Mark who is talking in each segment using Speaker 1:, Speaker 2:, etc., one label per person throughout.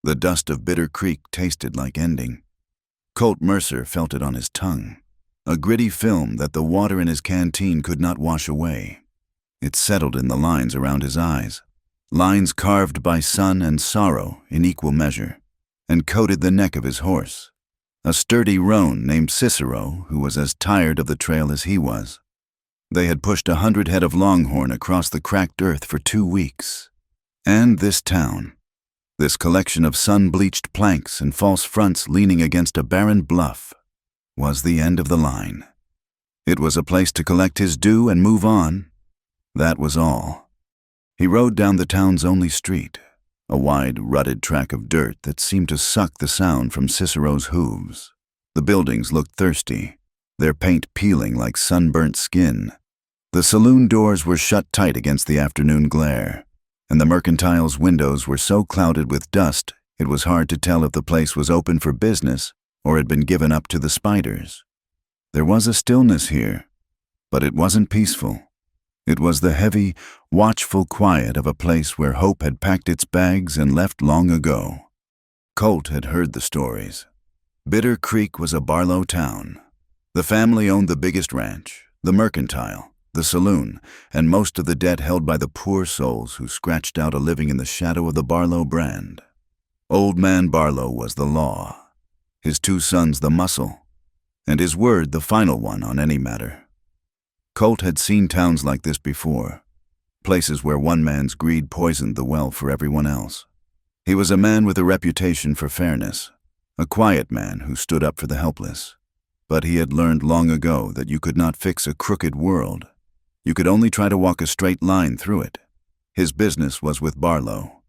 Speaker 1: The dust of Bitter Creek tasted like ending. Colt Mercer felt it on his tongue, a gritty film that the water in his canteen could not wash away. It settled in the lines around his eyes, lines carved by sun and sorrow in equal measure, and coated the neck of his horse, a sturdy roan named Cicero who was as tired of the trail as he was. They had pushed 100 head of longhorn across the cracked earth for 2 weeks. And this town, this collection of sun-bleached planks and false fronts leaning against a barren bluff, was the end of the line. It was a place to collect his due and move on. That was all. He rode down the town's only street, a wide, rutted track of dirt that seemed to suck the sound from Cicero's hooves. The buildings looked thirsty, their paint peeling like sunburnt skin. The saloon doors were shut tight against the afternoon glare, and the mercantile's windows were so clouded with dust it was hard to tell if the place was open for business or had been given up to the spiders. There was a stillness here, but it wasn't peaceful. It was the heavy, watchful quiet of a place where hope had packed its bags and left long ago. Colt had heard the stories. Bitter Creek was a Barlow town. The family owned the biggest ranch, the mercantile, the saloon, and most of the debt held by the poor souls who scratched out a living in the shadow of the Barlow brand. Old Man Barlow was the law, his 2 sons the muscle, and his word the final one on any matter. Colt had seen towns like this before, places where one man's greed poisoned the well for everyone else. He was a man with a reputation for fairness, a quiet man who stood up for the helpless. But he had learned long ago that you could not fix a crooked world. You could only try to walk a straight line through it. His business was with Barlow,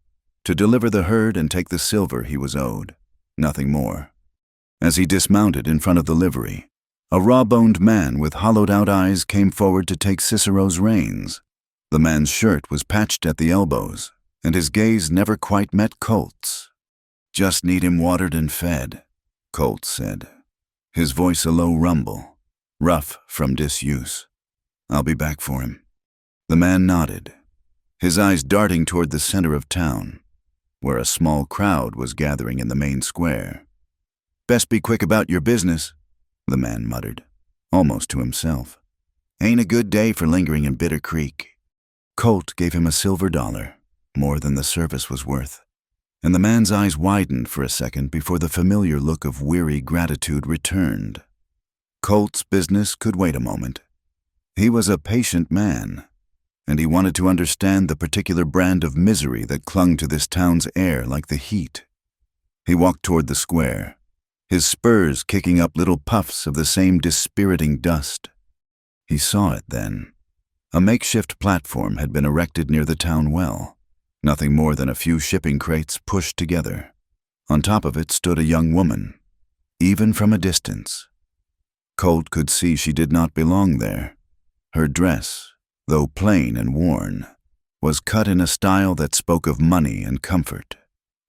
Speaker 1: to deliver the herd and take the silver he was owed, nothing more. As he dismounted in front of the livery, a raw-boned man with hollowed-out eyes came forward to take Cicero's reins. The man's shirt was patched at the elbows, and his gaze never quite met Colt's. "Just need him watered and fed," Colt said, his voice a low rumble, rough from disuse. "I'll be back for him." The man nodded, his eyes darting toward the center of town, where a small crowd was gathering in the main square. "Best be quick about your business," the man muttered, almost to himself. "Ain't a good day for lingering in Bitter Creek." Colt gave him a silver dollar, more than the service was worth, and the man's eyes widened for a second before the familiar look of weary gratitude returned. Colt's business could wait a moment. He was a patient man, and he wanted to understand the particular brand of misery that clung to this town's air like the heat. He walked toward the square, his spurs kicking up little puffs of the same dispiriting dust. He saw it then. A makeshift platform had been erected near the town well, nothing more than a few shipping crates pushed together. On top of it stood a young woman, even from a distance. Colt could see she did not belong there. Her dress, though plain and worn, was cut in a style that spoke of money and comfort,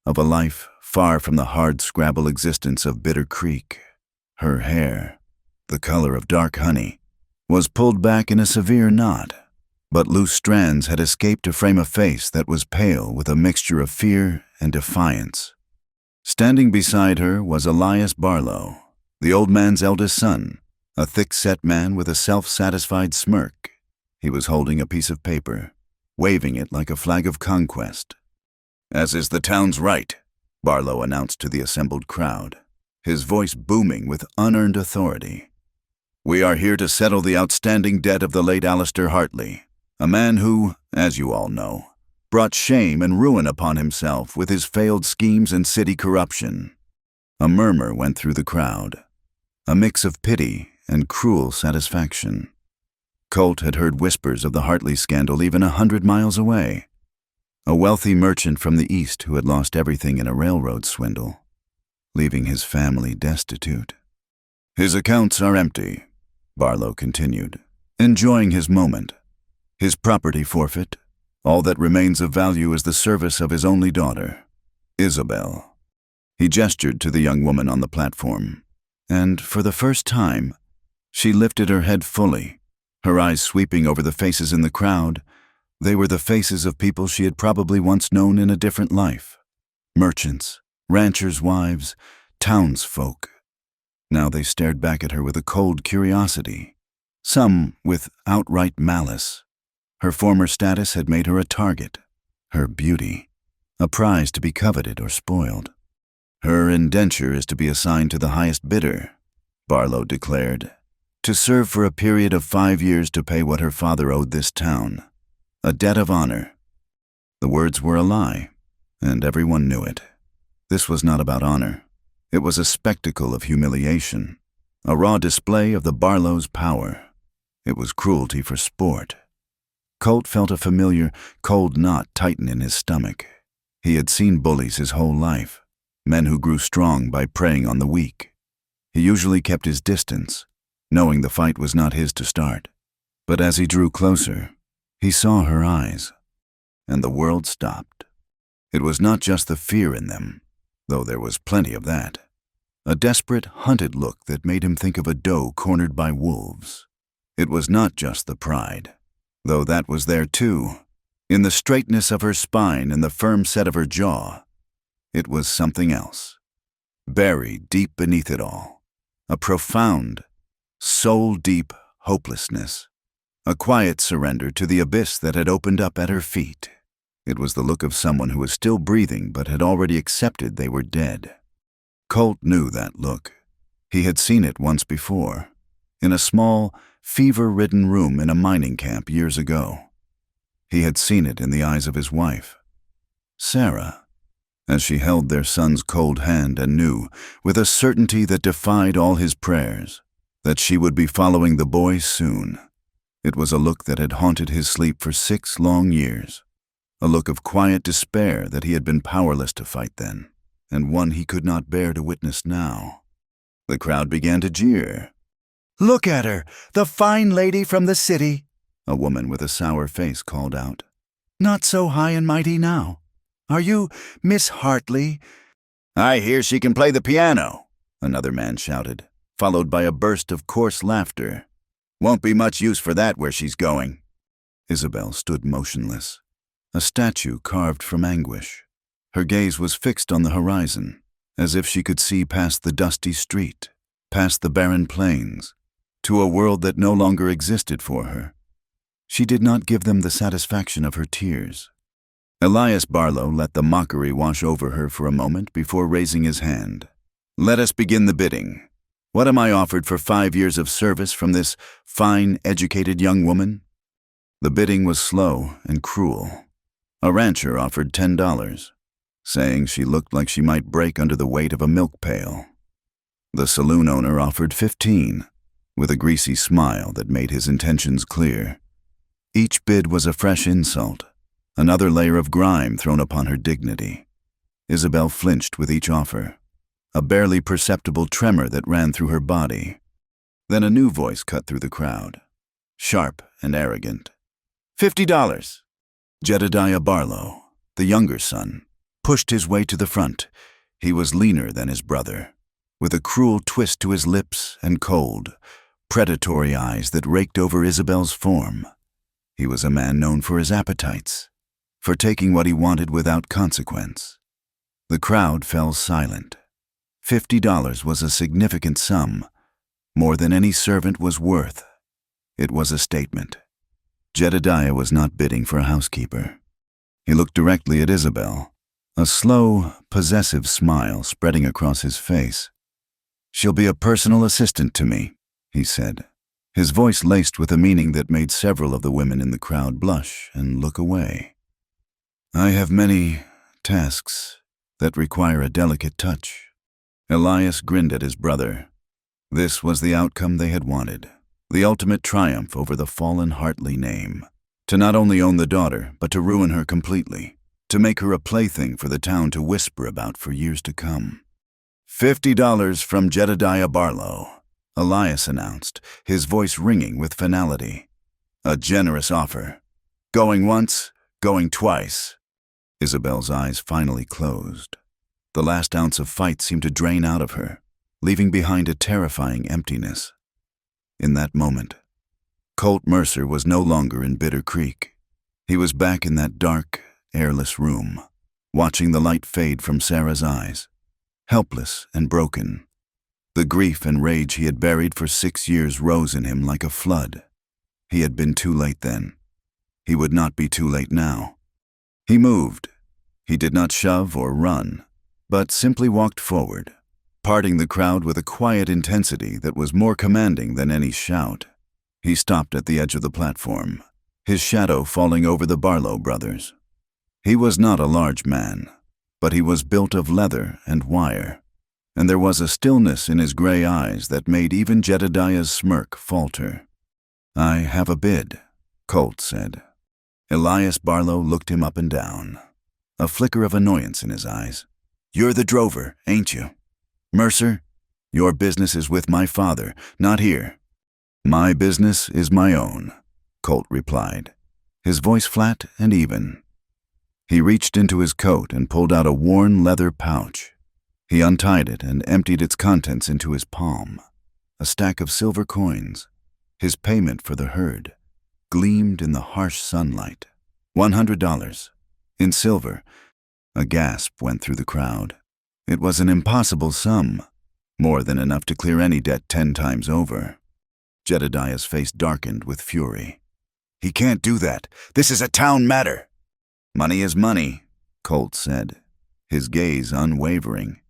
Speaker 1: of a life far from the hard-scrabble existence of Bitter Creek. Her hair, the color of dark honey, was pulled back in a severe knot, but loose strands had escaped to frame a face that was pale with a mixture of fear and defiance. Standing beside her was Elias Barlow, the old man's eldest son, a thick-set man with a self-satisfied smirk. He was holding a piece of paper, waving it like a flag of conquest. "As is the town's right," Barlow announced to the assembled crowd, his voice booming with unearned authority. "We are here to settle the outstanding debt of the late Alistair Hartley, a man who, as you all know, brought shame and ruin upon himself with his failed schemes and city corruption." A murmur went through the crowd, a mix of pity and cruel satisfaction. Colt had heard whispers of the Hartley scandal even 100 miles away. A wealthy merchant from the East who had lost everything in a railroad swindle, leaving his family destitute. "His accounts are empty," Barlow continued, enjoying his moment. "His property forfeit. All that remains of value is the service of his only daughter, Isabel." He gestured to the young woman on the platform, and for the first time, she lifted her head fully, her eyes sweeping over the faces in the crowd. They were the faces of people she had probably once known in a different life. Merchants, ranchers' wives, townsfolk. Now they stared back at her with a cold curiosity, some with outright malice. Her former status had made her a target, her beauty, a prize to be coveted or spoiled. "Her indenture is to be assigned to the highest bidder," Barlow declared, "to serve for a period of 5 years to pay what her father owed this town, a debt of honor." The words were a lie, and everyone knew it. This was not about honor. It was a spectacle of humiliation, a raw display of the Barlows' power. It was cruelty for sport. Colt felt a familiar, cold knot tighten in his stomach. He had seen bullies his whole life, men who grew strong by preying on the weak. He usually kept his distance, knowing the fight was not his to start. But as he drew closer, he saw her eyes, and the world stopped. It was not just the fear in them, though there was plenty of that. A desperate, hunted look that made him think of a doe cornered by wolves. It was not just the pride, though that was there too. In the straightness of her spine and the firm set of her jaw, it was something else. Buried deep beneath it all, a profound, soul-deep hopelessness, a quiet surrender to the abyss that had opened up at her feet. It was the look of someone who was still breathing but had already accepted they were dead. Colt knew that look. He had seen it once before, in a small, fever-ridden room in a mining camp years ago. He had seen it in the eyes of his wife, Sarah, as she held their son's cold hand and knew, with a certainty that defied all his prayers, that she would be following the boy soon. It was a look that had haunted his sleep for 6 long years, a look of quiet despair that he had been powerless to fight then, and one he could not bear to witness now. The crowd began to jeer. "Look at her, the fine lady from the city," a woman with a sour face called out. "Not so high and mighty now. Are you Miss Hartley?" "I hear she can play the piano," another man shouted, followed by a burst of coarse laughter. "Won't be much use for that where she's going." Isabel stood motionless, a statue carved from anguish. Her gaze was fixed on the horizon, as if she could see past the dusty street, past the barren plains, to a world that no longer existed for her. She did not give them the satisfaction of her tears. Elias Barlow let the mockery wash over her for a moment before raising his hand. "Let us begin the bidding. What am I offered for 5 years of service from this fine, educated young woman?" The bidding was slow and cruel. A rancher offered $10, saying she looked like she might break under the weight of a milk pail. The saloon owner offered $15, with a greasy smile that made his intentions clear. Each bid was a fresh insult, another layer of grime thrown upon her dignity. Isabel flinched with each offer, a barely perceptible tremor that ran through her body. Then a new voice cut through the crowd, sharp and arrogant. $50. Jedediah Barlow, the younger son, pushed his way to the front. He was leaner than his brother, with a cruel twist to his lips and cold, predatory eyes that raked over Isabel's form. He was a man known for his appetites, for taking what he wanted without consequence. The crowd fell silent. $50 was a significant sum, more than any servant was worth. It was a statement. Jedediah was not bidding for a housekeeper. He looked directly at Isabel, a slow, possessive smile spreading across his face. "She'll be a personal assistant to me," he said, his voice laced with a meaning that made several of the women in the crowd blush and look away. "I have many tasks that require a delicate touch." Elias grinned at his brother. This was the outcome they had wanted, the ultimate triumph over the fallen Hartley name. To not only own the daughter, but to ruin her completely, to make her a plaything for the town to whisper about for years to come. $50 from Jedediah Barlow, Elias announced, his voice ringing with finality. "A generous offer. Going once, going twice." Isabel's eyes finally closed. The last ounce of fight seemed to drain out of her, leaving behind a terrifying emptiness. In that moment, Colt Mercer was no longer in Bitter Creek. He was back in that dark, airless room, watching the light fade from Sarah's eyes, helpless and broken. The grief and rage he had buried for 6 years rose in him like a flood. He had been too late then. He would not be too late now. He moved. He did not shove or run, but simply walked forward, parting the crowd with a quiet intensity that was more commanding than any shout. He stopped at the edge of the platform, his shadow falling over the Barlow brothers. He was not a large man, but he was built of leather and wire, and there was a stillness in his gray eyes that made even Jedediah's smirk falter. "I have a bid," Colt said. Elias Barlow looked him up and down, a flicker of annoyance in his eyes. "You're the drover, ain't you? Mercer, your business is with my father, not here." "My business is my own," Colt replied, his voice flat and even. He reached into his coat and pulled out a worn leather pouch. He untied it and emptied its contents into his palm. A stack of silver coins, his payment for the herd, gleamed in the harsh sunlight. $100, in silver. A gasp went through the crowd. It was an impossible sum, more than enough to clear any debt 10 times over. Jedediah's face darkened with fury. "He can't do that. This is a town matter." "Money is money," Colt said, his gaze unwavering.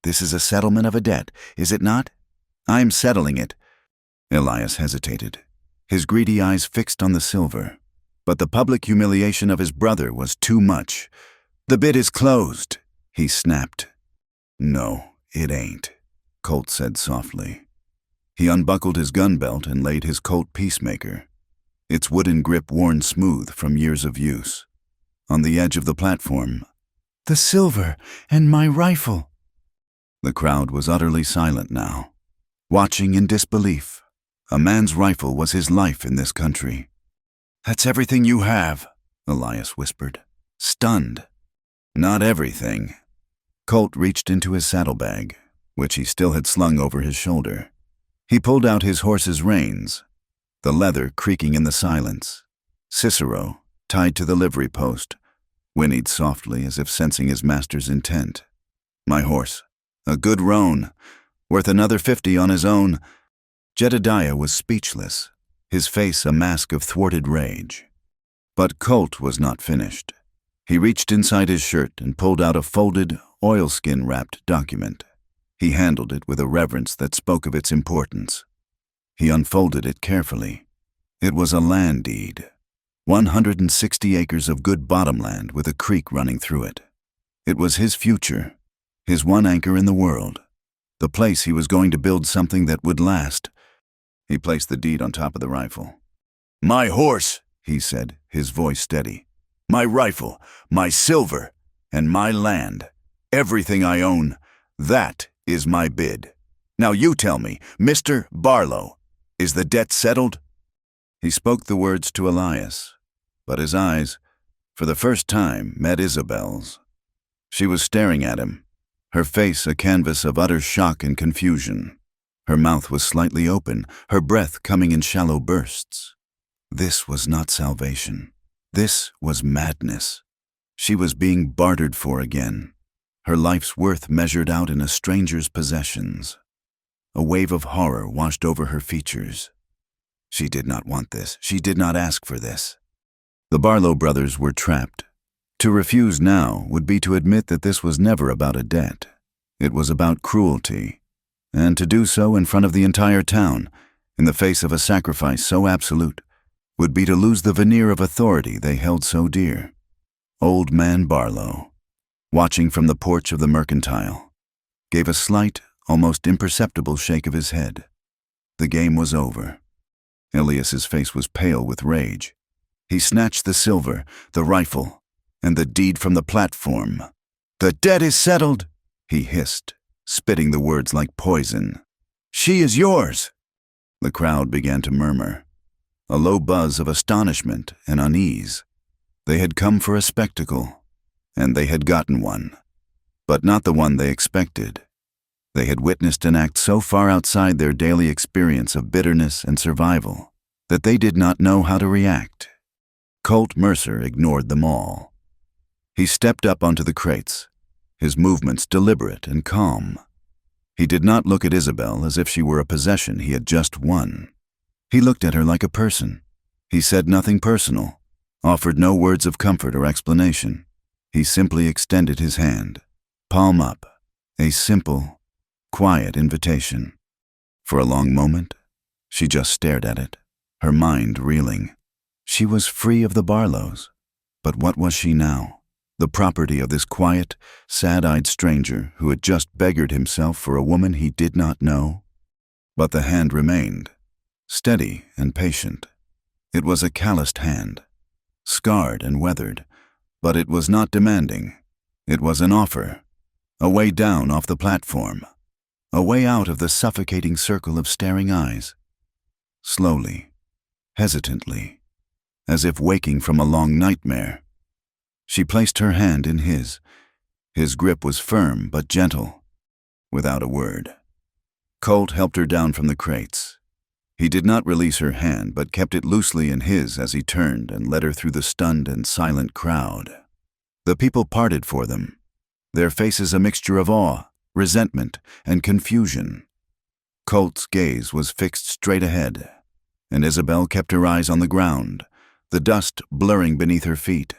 Speaker 1: "This is a settlement of a debt, is it not?" "I'm settling it." Elias hesitated, his greedy eyes fixed on the silver. But the public humiliation of his brother was too much. "The bid is closed," he snapped. "No, it ain't," Colt said softly. He unbuckled his gun belt and laid his Colt Peacemaker, its wooden grip worn smooth from years of use, on the edge of the platform. "The silver and my rifle." The crowd was utterly silent now, watching in disbelief. A man's rifle was his life in this country. "That's everything you have," Elias whispered, stunned. "Not everything." Colt reached into his saddlebag, which he still had slung over his shoulder. He pulled out his horse's reins, the leather creaking in the silence. Cicero, tied to the livery post, whinnied softly as if sensing his master's intent. "My horse. A good roan. Worth another 50 on his own." Jedediah was speechless, his face a mask of thwarted rage. But Colt was not finished. He reached inside his shirt and pulled out a folded, oilskin-wrapped document. He handled it with a reverence that spoke of its importance. He unfolded it carefully. It was a land deed. 160 acres of good bottomland with a creek running through it. It was his future, his one anchor in the world, the place he was going to build something that would last. He placed the deed on top of the rifle. "My horse," he said, his voice steady. "My rifle, my silver, and my land. Everything I own, that is my bid. Now you tell me, Mr. Barlow, is the debt settled?" He spoke the words to Elias, but his eyes, for the first time, met Isabel's. She was staring at him, her face a canvas of utter shock and confusion. Her mouth was slightly open, her breath coming in shallow bursts. This was not salvation. This was madness. She was being bartered for again, her life's worth measured out in a stranger's possessions. A wave of horror washed over her features. She did not want this. She did not ask for this. The Barlow brothers were trapped. To refuse now would be to admit that this was never about a debt. It was about cruelty, and to do so in front of the entire town, in the face of a sacrifice so absolute, would be to lose the veneer of authority they held so dear. Old Man Barlow, watching from the porch of the mercantile, gave a slight, almost imperceptible shake of his head. The game was over. Elias's face was pale with rage. He snatched the silver, the rifle, and the deed from the platform. "The debt is settled," he hissed, spitting the words like poison. "She is yours." The crowd began to murmur, a low buzz of astonishment and unease. They had come for a spectacle, and they had gotten one, but not the one they expected. They had witnessed an act so far outside their daily experience of bitterness and survival that they did not know how to react. Colt Mercer ignored them all. He stepped up onto the crates, his movements deliberate and calm. He did not look at Isabel as if she were a possession he had just won. He looked at her like a person. He said nothing personal, offered no words of comfort or explanation. He simply extended his hand, palm up, a simple, quiet invitation. For a long moment, she just stared at it, her mind reeling. She was free of the Barlows, but what was she now? The property of this quiet, sad-eyed stranger who had just beggared himself for a woman he did not know? But the hand remained, steady and patient. It was a calloused hand, scarred and weathered, but it was not demanding. It was an offer, a way down off the platform, a way out of the suffocating circle of staring eyes. Slowly, hesitantly, as if waking from a long nightmare, she placed her hand in his. His grip was firm but gentle, without a word. Colt helped her down from the crates. He did not release her hand but kept it loosely in his as he turned and led her through the stunned and silent crowd. The people parted for them, their faces a mixture of awe, resentment, and confusion. Colt's gaze was fixed straight ahead, and Isabel kept her eyes on the ground, the dust blurring beneath her feet.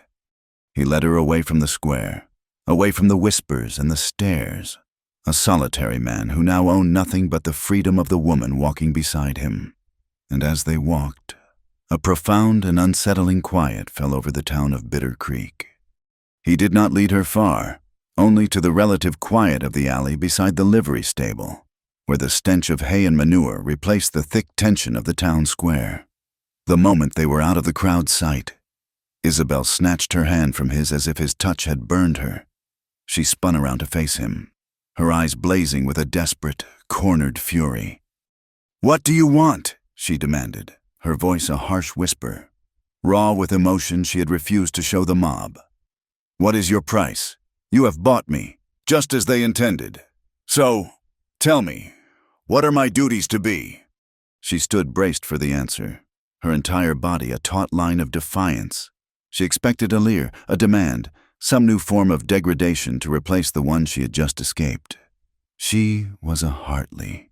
Speaker 1: He led her away from the square, away from the whispers and the stares, a solitary man who now owned nothing but the freedom of the woman walking beside him. And as they walked, a profound and unsettling quiet fell over the town of Bitter Creek. He did not lead her far, only to the relative quiet of the alley beside the livery stable, where the stench of hay and manure replaced the thick tension of the town square. The moment they were out of the crowd's sight, Isabel snatched her hand from his as if his touch had burned her. She spun around to face him, her eyes blazing with a desperate, cornered fury. "What do you want?" she demanded, her voice a harsh whisper. Raw with emotion she had refused to show the mob. "What is your price? You have bought me, just as they intended. So, tell me, what are my duties to be?" She stood braced for the answer, her entire body a taut line of defiance. She expected a leer, a demand, some new form of degradation to replace the one she had just escaped. She was a Hartley.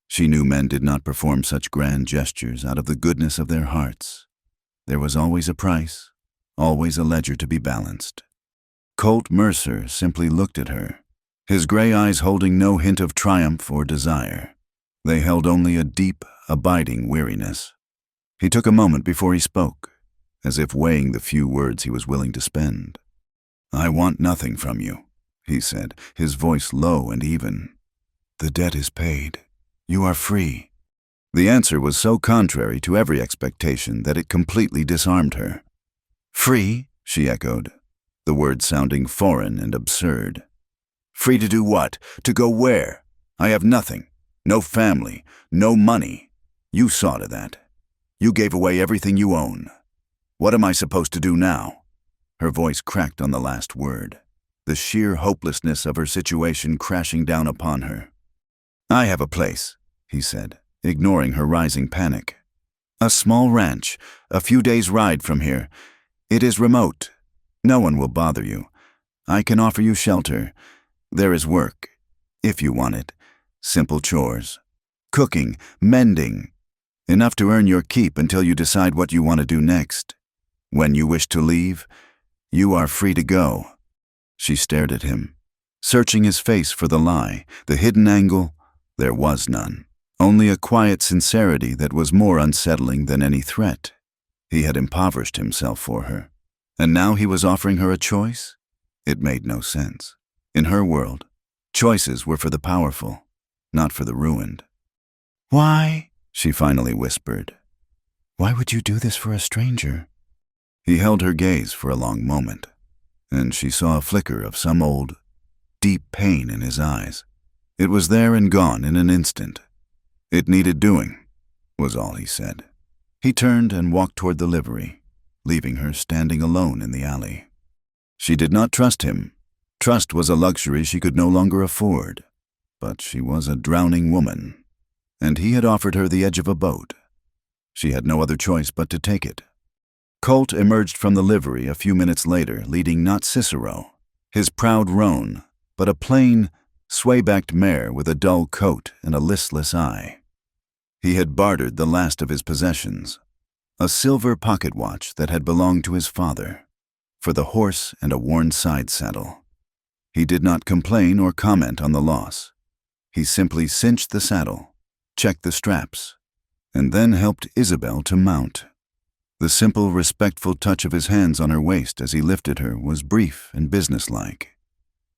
Speaker 1: She knew men did not perform such grand gestures out of the goodness of their hearts. There was always a price, always a ledger to be balanced. Colt Mercer simply looked at her, his gray eyes holding no hint of triumph or desire. They held only a deep, abiding weariness. He took a moment before he spoke, as if weighing the few words he was willing to spend. "I want nothing from you," he said, his voice low and even. "The debt is paid. You are free." The answer was so contrary to every expectation that it completely disarmed her. "Free?" she echoed, the word sounding foreign and absurd. "Free to do what? To go where? I have nothing. No family. No money. You saw to that. You gave away everything you own. What am I supposed to do now?" Her voice cracked on the last word, the sheer hopelessness of her situation crashing down upon her. "I have a place," he said, ignoring her rising panic. "A small ranch, a few days' ride from here. It is remote. No one will bother you. I can offer you shelter. There is work, if you want it. Simple chores. Cooking, mending. Enough to earn your keep until you decide what you want to do next. When you wish to leave, you are free to go." She stared at him, searching his face for the lie, the hidden angle. There was none, only a quiet sincerity that was more unsettling than any threat. He had impoverished himself for her, and now he was offering her a choice? It made no sense. In her world, choices were for the powerful, not for the ruined. "Why?" she finally whispered. "Why would you do this for a stranger?" He held her gaze for a long moment, and she saw a flicker of some old, deep pain in his eyes. It was there and gone in an instant. "It needed doing," was all he said. He turned and walked toward the livery, leaving her standing alone in the alley. She did not trust him. Trust was a luxury she could no longer afford. But she was a drowning woman, and he had offered her the edge of a boat. She had no other choice but to take it. Colt emerged from the livery a few minutes later, leading not Cicero, his proud roan, but a plain, sway-backed mare with a dull coat and a listless eye. He had bartered the last of his possessions, a silver pocket watch that had belonged to his father, for the horse and a worn side saddle. He did not complain or comment on the loss. He simply cinched the saddle, checked the straps, and then helped Isabel to mount. The simple, respectful touch of his hands on her waist as he lifted her was brief and businesslike.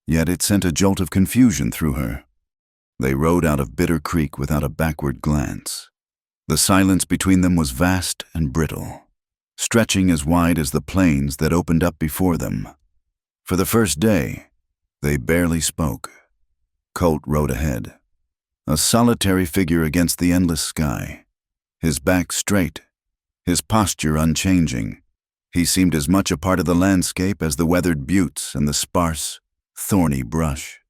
Speaker 1: Yet it sent a jolt of confusion through her. They rode out of Bitter Creek without a backward glance. The silence between them was vast and brittle, stretching as wide as the plains that opened up before them. For the first day, they barely spoke. Colt rode ahead, a solitary figure against the endless sky, his back straight, his posture unchanging. He seemed as much a part of the landscape as the weathered buttes and the sparse, thorny brush.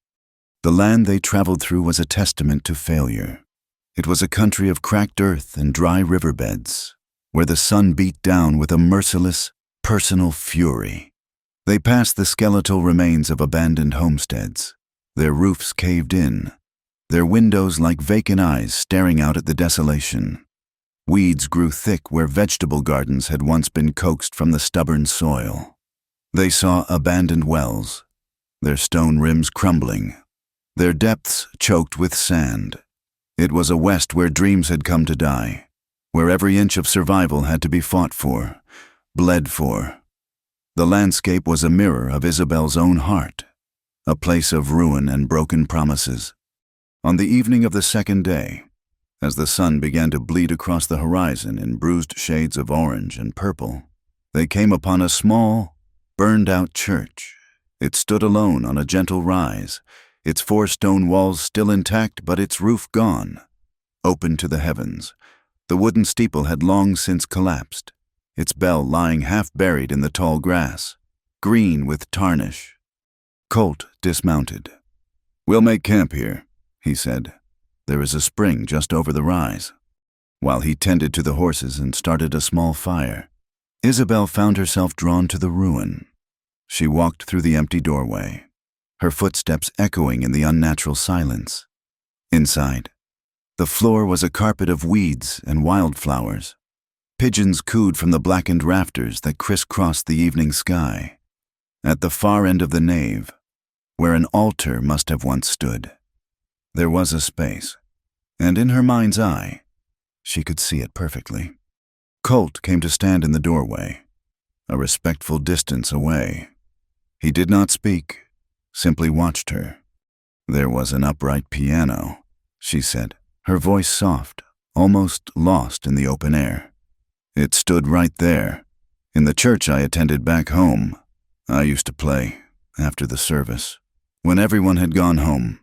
Speaker 1: The land they traveled through was a testament to failure. It was a country of cracked earth and dry riverbeds, where the sun beat down with a merciless, personal fury. They passed the skeletal remains of abandoned homesteads, their roofs caved in, their windows like vacant eyes staring out at the desolation. Weeds grew thick where vegetable gardens had once been coaxed from the stubborn soil. They saw abandoned wells, their stone rims crumbling, their depths choked with sand. It was a West where dreams had come to die, where every inch of survival had to be fought for, bled for. The landscape was a mirror of Isabel's own heart, a place of ruin and broken promises. On the evening of the second day, as the sun began to bleed across the horizon in bruised shades of orange and purple, they came upon a small, burned-out church. It stood alone on a gentle rise, its 4 stone walls still intact but its roof gone. Open to the heavens, the wooden steeple had long since collapsed, its bell lying half buried in the tall grass, green with tarnish. Colt dismounted. "We'll make camp here," he said. "There is a spring just over the rise." While he tended to the horses and started a small fire, Isabel found herself drawn to the ruin. She walked through the empty doorway, her footsteps echoing in the unnatural silence. Inside, the floor was a carpet of weeds and wildflowers. Pigeons cooed from the blackened rafters that crisscrossed the evening sky. At the far end of the nave, where an altar must have once stood, there was a space, and in her mind's eye, she could see it perfectly. Colt came to stand in the doorway, a respectful distance away. He did not speak, simply watched her. "There was an upright piano," she said, her voice soft, almost lost in the open air. "It stood right there, in the church I attended back home. I used to play, after the service. When everyone had gone home,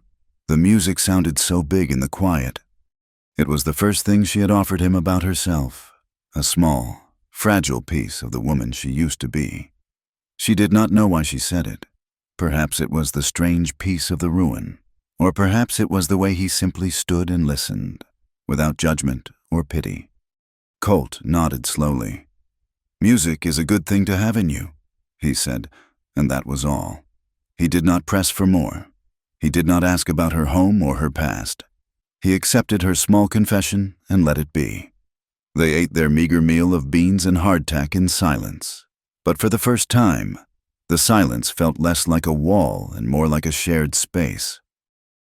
Speaker 1: the music sounded so big in the quiet." It was the first thing she had offered him about herself, a small, fragile piece of the woman she used to be. She did not know why she said it. Perhaps it was the strange peace of the ruin, or perhaps it was the way he simply stood and listened, without judgment or pity. Colt nodded slowly. "Music is a good thing to have in you," he said, and that was all. He did not press for more. He did not ask about her home or her past. He accepted her small confession and let it be. They ate their meager meal of beans and hardtack in silence. But for the first time, the silence felt less like a wall and more like a shared space.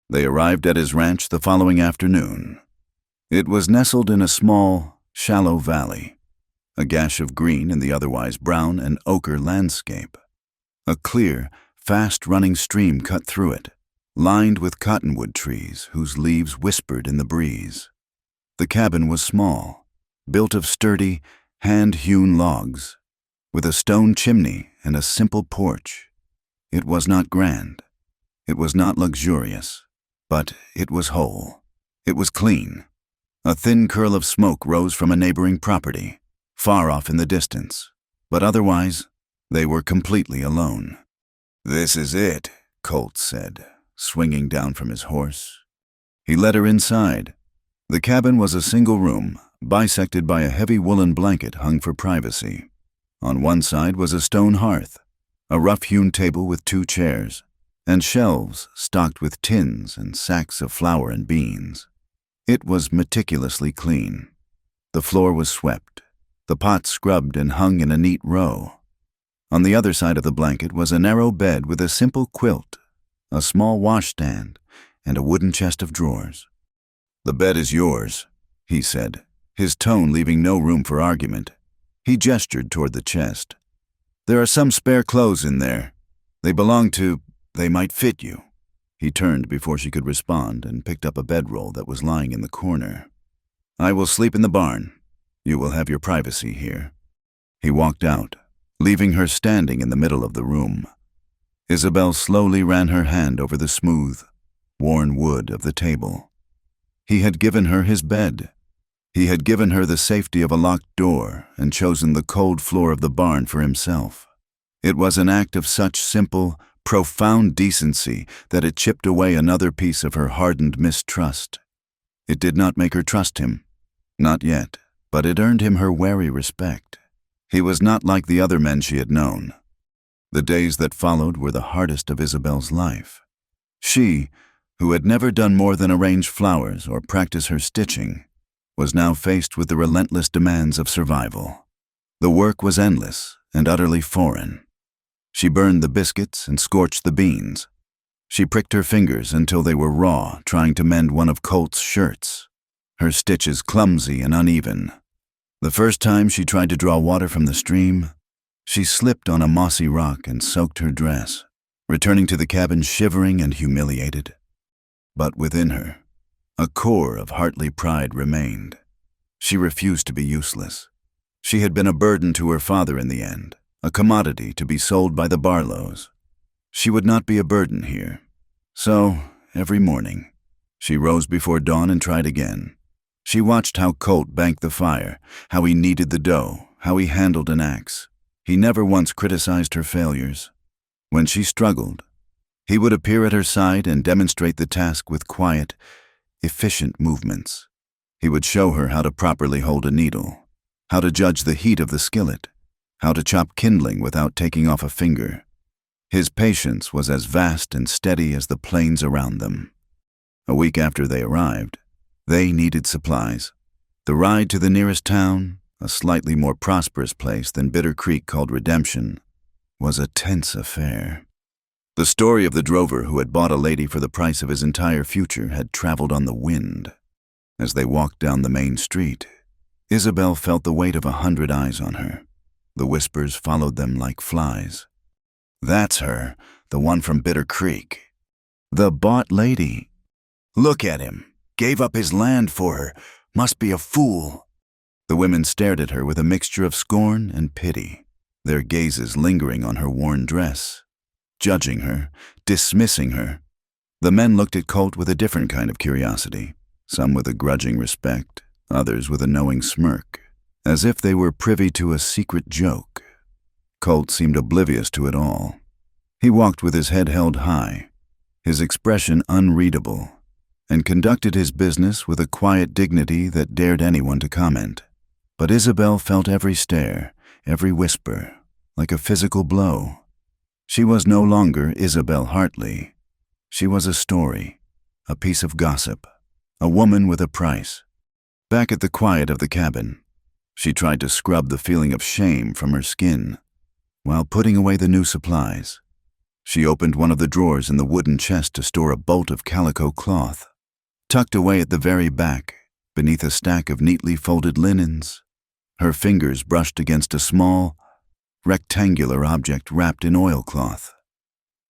Speaker 1: They arrived at his ranch the following afternoon. It was nestled in a small, shallow valley, a gash of green in the otherwise brown and ochre landscape. A clear, fast-running stream cut through it, lined with cottonwood trees whose leaves whispered in the breeze. The cabin was small, built of sturdy, hand-hewn logs, with a stone chimney and a simple porch. It was not grand. It was not luxurious, but it was whole. It was clean. A thin curl of smoke rose from a neighboring property, far off in the distance, but otherwise, they were completely alone. "This is it," Colt said, swinging down from his horse. He led her inside. The cabin was a single room, bisected by a heavy woolen blanket hung for privacy. On one side was a stone hearth, a rough-hewn table with 2 chairs, and shelves stocked with tins and sacks of flour and beans. It was meticulously clean. The floor was swept, the pots scrubbed and hung in a neat row. On the other side of the blanket was a narrow bed with a simple quilt, a small washstand, and a wooden chest of drawers. "The bed is yours," he said, his tone leaving no room for argument. He gestured toward the chest. "There are some spare clothes in there. They might fit you." He turned before she could respond and picked up a bedroll that was lying in the corner. "I will sleep in the barn. You will have your privacy here." He walked out, leaving her standing in the middle of the room. Isabel slowly ran her hand over the smooth, worn wood of the table. He had given her his bed. He had given her the safety of a locked door and chosen the cold floor of the barn for himself. It was an act of such simple, profound decency that it chipped away another piece of her hardened mistrust. It did not make her trust him. Not yet, but it earned him her wary respect. He was not like the other men she had known. The days that followed were the hardest of Isabel's life. She, who had never done more than arrange flowers or practice her stitching, was now faced with the relentless demands of survival. The work was endless and utterly foreign. She burned the biscuits and scorched the beans. She pricked her fingers until they were raw, trying to mend one of Colt's shirts, her stitches clumsy and uneven. The first time she tried to draw water from the stream, she slipped on a mossy rock and soaked her dress, returning to the cabin shivering and humiliated. But within her, a core of heartly pride remained. She refused to be useless. She had been a burden to her father in the end, a commodity to be sold by the Barlows. She would not be a burden here. So, every morning, she rose before dawn and tried again. She watched how Colt banked the fire, how he kneaded the dough, how he handled an axe. He never once criticized her failures. When she struggled, he would appear at her side and demonstrate the task with quiet, efficient movements. He would show her how to properly hold a needle, how to judge the heat of the skillet, how to chop kindling without taking off a finger. His patience was as vast and steady as the plains around them. A week after they arrived, they needed supplies. The ride to the nearest town, a slightly more prosperous place than Bitter Creek called Redemption, was a tense affair. The story of the drover who had bought a lady for the price of his entire future had traveled on the wind. As they walked down the main street, Isabel felt the weight of 100 eyes on her. The whispers followed them like flies. "That's her, the one from Bitter Creek. The bought lady. Look at him. Gave up his land for her. Must be a fool." The women stared at her with a mixture of scorn and pity, their gazes lingering on her worn dress, judging her, dismissing her. The men looked at Colt with a different kind of curiosity, some with a grudging respect, others with a knowing smirk, as if they were privy to a secret joke. Colt seemed oblivious to it all. He walked with his head held high, his expression unreadable, and conducted his business with a quiet dignity that dared anyone to comment. But Isabel felt every stare, every whisper, like a physical blow. She was no longer Isabel Hartley. She was a story, a piece of gossip, a woman with a price. Back at the quiet of the cabin, she tried to scrub the feeling of shame from her skin, while putting away the new supplies. She opened one of the drawers in the wooden chest to store a bolt of calico cloth. Tucked away at the very back, beneath a stack of neatly folded linens, her fingers brushed against a small, rectangular object wrapped in oilcloth.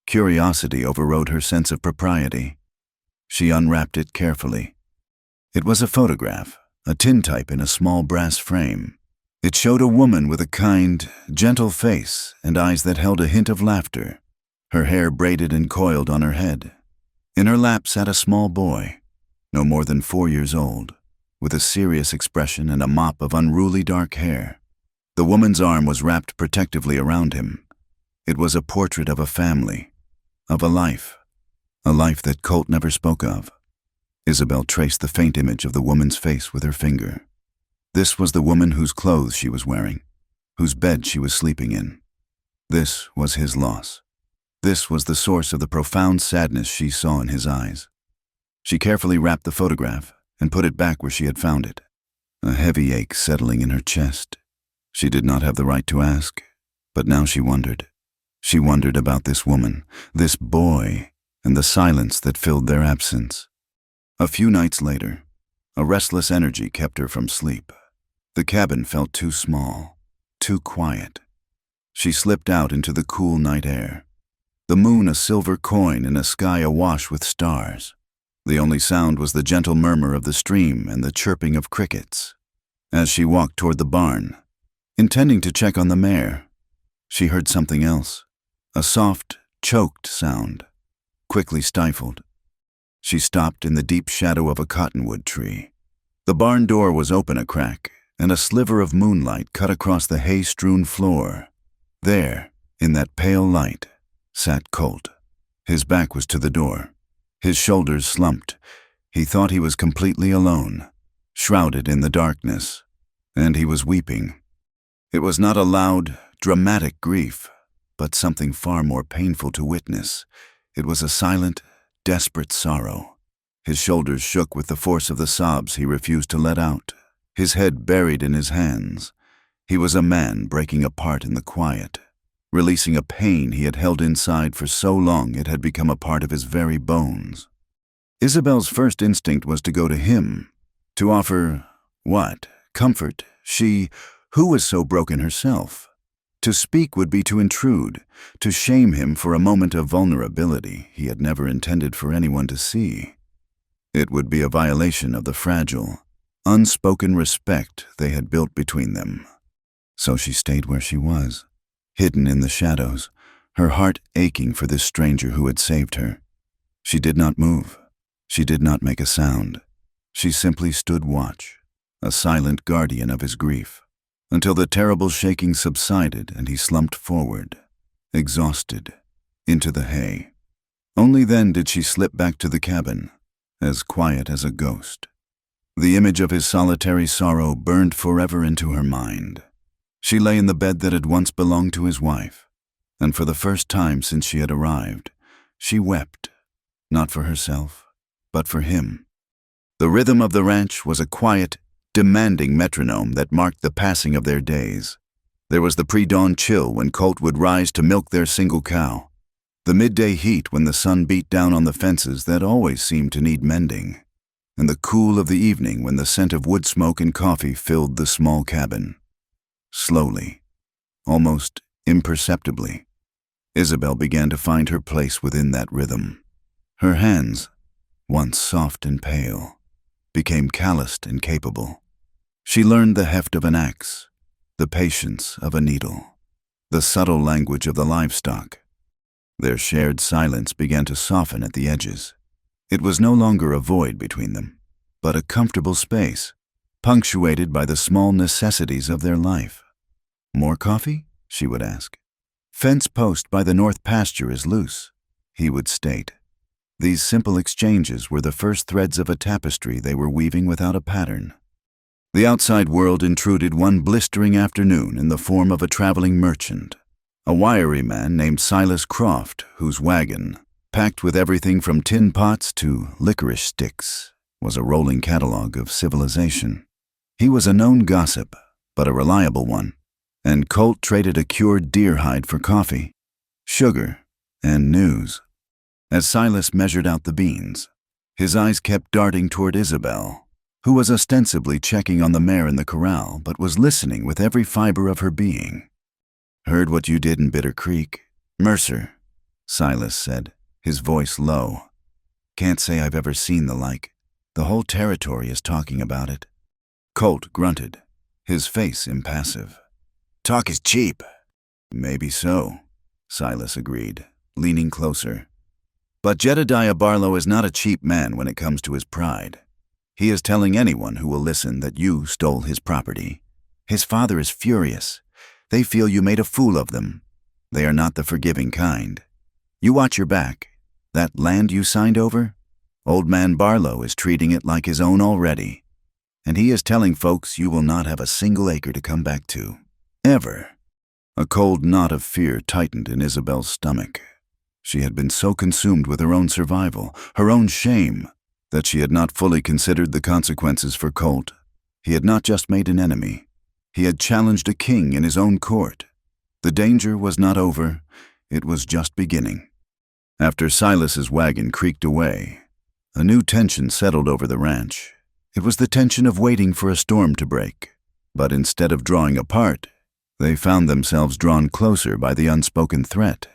Speaker 1: Curiosity overrode her sense of propriety. She unwrapped it carefully. It was a photograph, a tintype in a small brass frame. It showed a woman with a kind, gentle face and eyes that held a hint of laughter, her hair braided and coiled on her head. In her lap sat a small boy, no more than 4 years old, with a serious expression and a mop of unruly dark hair. The woman's arm was wrapped protectively around him. It was a portrait of a family, of a life that Colt never spoke of. Isabel traced the faint image of the woman's face with her finger. This was the woman whose clothes she was wearing, whose bed she was sleeping in. This was his loss. This was the source of the profound sadness she saw in his eyes. She carefully wrapped the photograph and put it back where she had found it, a heavy ache settling in her chest. She did not have the right to ask, but now she wondered. She wondered about this woman, this boy, and the silence that filled their absence. A few nights later, a restless energy kept her from sleep. The cabin felt too small, too quiet. She slipped out into the cool night air, the moon a silver coin in a sky awash with stars. The only sound was the gentle murmur of the stream and the chirping of crickets. As she walked toward the barn, intending to check on the mare, she heard something else, a soft, choked sound, quickly stifled. She stopped in the deep shadow of a cottonwood tree. The barn door was open a crack, and a sliver of moonlight cut across the hay-strewn floor. There, in that pale light, sat Colt. His back was to the door. His shoulders slumped. He thought he was completely alone, shrouded in the darkness, and he was weeping. It was not a loud, dramatic grief, but something far more painful to witness. It was a silent, desperate sorrow. His shoulders shook with the force of the sobs he refused to let out, his head buried in his hands. He was a man breaking apart in the quiet, releasing a pain he had held inside for so long it had become a part of his very bones. Isabel's first instinct was to go to him, to offer, what, comfort, who was so broken herself. To speak would be to intrude, to shame him for a moment of vulnerability he had never intended for anyone to see. It would be a violation of the fragile, unspoken respect they had built between them. So she stayed where she was, hidden in the shadows, her heart aching for this stranger who had saved her. She did not move. She did not make a sound. She simply stood watch, a silent guardian of his grief, until the terrible shaking subsided and he slumped forward, exhausted, into the hay. Only then did she slip back to the cabin, as quiet as a ghost. The image of his solitary sorrow burned forever into her mind. She lay in the bed that had once belonged to his wife, and for the first time since she had arrived, she wept, not for herself, but for him. The rhythm of the ranch was a quiet, demanding metronome that marked the passing of their days. There was the pre-dawn chill when Colt would rise to milk their single cow, the midday heat when the sun beat down on the fences that always seemed to need mending, and the cool of the evening when the scent of wood smoke and coffee filled the small cabin. Slowly, almost imperceptibly, Isabel began to find her place within that rhythm. Her hands, once soft and pale, became calloused and capable. She learned the heft of an axe, the patience of a needle, the subtle language of the livestock. Their shared silence began to soften at the edges. It was no longer a void between them, but a comfortable space, punctuated by the small necessities of their life. "More coffee?" she would ask. "Fence post by the north pasture is loose," he would state. These simple exchanges were the first threads of a tapestry they were weaving without a pattern. The outside world intruded one blistering afternoon in the form of a traveling merchant, a wiry man named Silas Croft, whose wagon, packed with everything from tin pots to licorice sticks, was a rolling catalogue of civilization. He was a known gossip, but a reliable one, and Colt traded a cured deer hide for coffee, sugar, and news. As Silas measured out the beans, his eyes kept darting toward Isabel, who was ostensibly checking on the mare in the corral but was listening with every fiber of her being. "Heard what you did in Bitter Creek, Mercer," Silas said, his voice low. "Can't say I've ever seen the like. The whole territory is talking about it." Colt grunted, his face impassive. "Talk is cheap." "Maybe so," Silas agreed, leaning closer. "But Jedediah Barlow is not a cheap man when it comes to his pride. He is telling anyone who will listen that you stole his property. His father is furious. They feel you made a fool of them. They are not the forgiving kind. You watch your back. That land you signed over? Old man Barlow is treating it like his own already. And he is telling folks you will not have a single acre to come back to. Ever." A cold knot of fear tightened in Isabel's stomach. She had been so consumed with her own survival, her own shame, that she had not fully considered the consequences for Colt. He had not just made an enemy. He had challenged a king in his own court. The danger was not over. It was just beginning. After Silas's wagon creaked away, a new tension settled over the ranch. It was the tension of waiting for a storm to break. But instead of drawing apart, they found themselves drawn closer by the unspoken threat.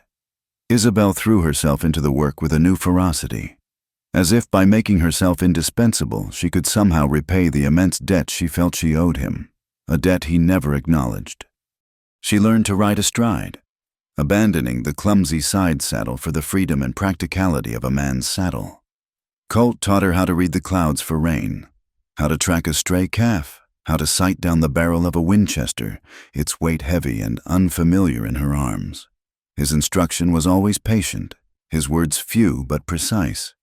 Speaker 1: Isabel threw herself into the work with a new ferocity, as if by making herself indispensable she could somehow repay the immense debt she felt she owed him, a debt he never acknowledged. She learned to ride astride, abandoning the clumsy side saddle for the freedom and practicality of a man's saddle. Colt taught her how to read the clouds for rain, how to track a stray calf, how to sight down the barrel of a Winchester, its weight heavy and unfamiliar in her arms. His instruction was always patient, his words few but precise,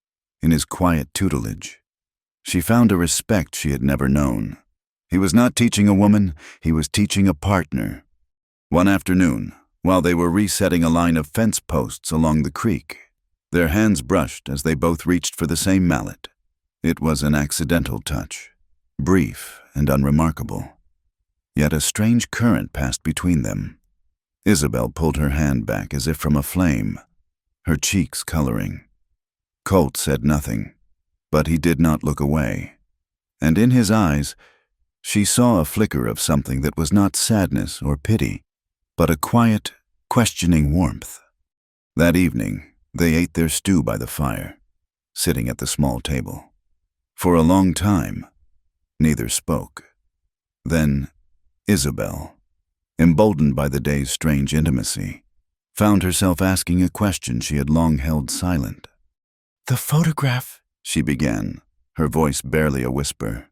Speaker 1: in his quiet tutelage. She found a respect she had never known. He was not teaching a woman, he was teaching a partner. One afternoon, while they were resetting a line of fence posts along the creek, their hands brushed as they both reached for the same mallet. It was an accidental touch, brief and unremarkable. Yet a strange current passed between them. Isabel pulled her hand back as if from a flame, her cheeks coloring. Colt said nothing, but he did not look away. And in his eyes, she saw a flicker of something that was not sadness or pity, but a quiet, questioning warmth. That evening, they ate their stew by the fire, sitting at the small table. For a long time, neither spoke. Then, Isabel, emboldened by the day's strange intimacy, found herself asking a question she had long held silent. "The photograph," she began, her voice barely a whisper.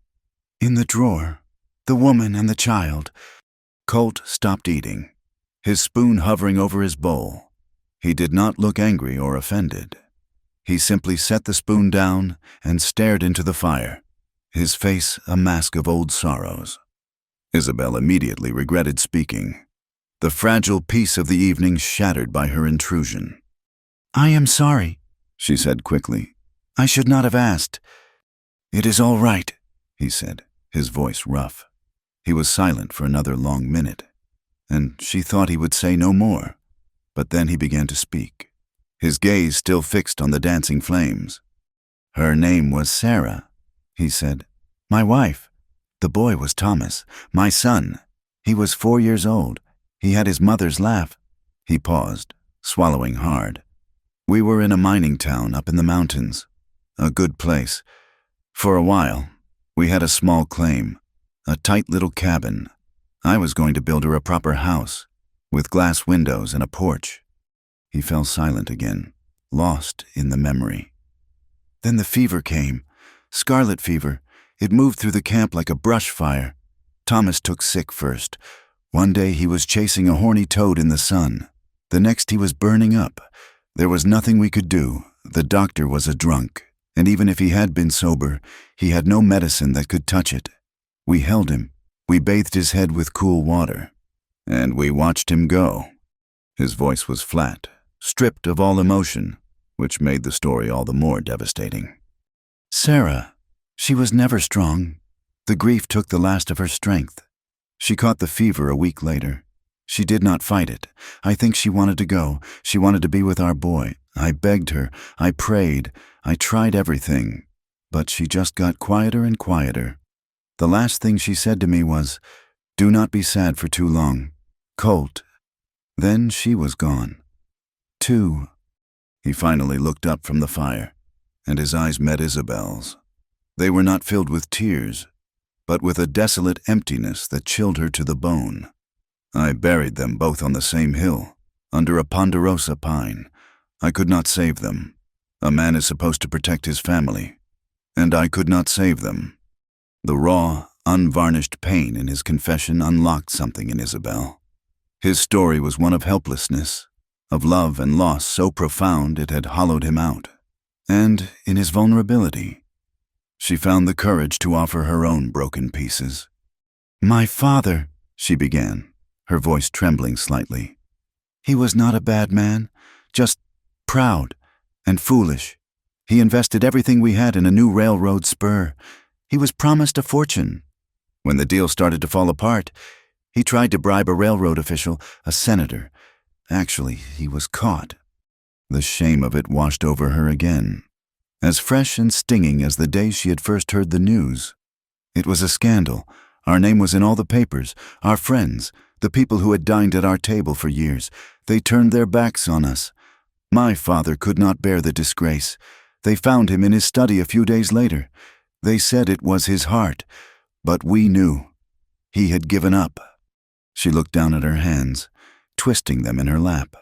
Speaker 1: "In the drawer, the woman and the child." Colt stopped eating, his spoon hovering over his bowl. He did not look angry or offended. He simply set the spoon down and stared into the fire, his face a mask of old sorrows. Isabel immediately regretted speaking, the fragile peace of the evening shattered by her intrusion. "I am sorry," she said quickly. "I should not have asked." "It is all right," he said, his voice rough. He was silent for another long minute, and she thought he would say no more, but then he began to speak, his gaze still fixed on the dancing flames. "Her name was Sarah," he said. "My wife. The boy was Thomas, my son. He was 4 years old. He had his mother's laugh." He paused, swallowing hard. "We were in a mining town up in the mountains, a good place. For a while, we had a small claim, a tight little cabin. I was going to build her a proper house, with glass windows and a porch." He fell silent again, lost in the memory. "Then the fever came, scarlet fever. It moved through the camp like a brush fire. Thomas took sick first. One day he was chasing a horny toad in the sun. The next he was burning up. There was nothing we could do. The doctor was a drunk, and even if he had been sober, he had no medicine that could touch it. We held him. We bathed his head with cool water. And we watched him go." His voice was flat, stripped of all emotion, which made the story all the more devastating. "Sarah, she was never strong. The grief took the last of her strength. She caught the fever a week later. She did not fight it. I think she wanted to go. She wanted to be with our boy. I begged her. I prayed. I tried everything. But she just got quieter and quieter. The last thing she said to me was, 'Do not be sad for too long. Colt.' Then she was gone. Too." He finally looked up from the fire, and his eyes met Isabel's. They were not filled with tears, but with a desolate emptiness that chilled her to the bone. "I buried them both on the same hill, under a ponderosa pine. I could not save them. A man is supposed to protect his family, and I could not save them." The raw, unvarnished pain in his confession unlocked something in Isabel. His story was one of helplessness, of love and loss so profound it had hollowed him out. And in his vulnerability, she found the courage to offer her own broken pieces. "My father," she began, her voice trembling slightly. "He was not a bad man, just proud, and foolish. He invested everything we had in a new railroad spur. He was promised a fortune. When the deal started to fall apart, he tried to bribe a railroad official, a senator. Actually, he was caught. The shame of it washed over her again, as fresh and stinging as the day she had first heard the news. It was a scandal. Our name was in all the papers. Our friends, the people who had dined at our table for years, they turned their backs on us. My father could not bear the disgrace. They found him in his study a few days later. They said it was his heart, but we knew. He had given up. She looked down at her hands, twisting them in her lap.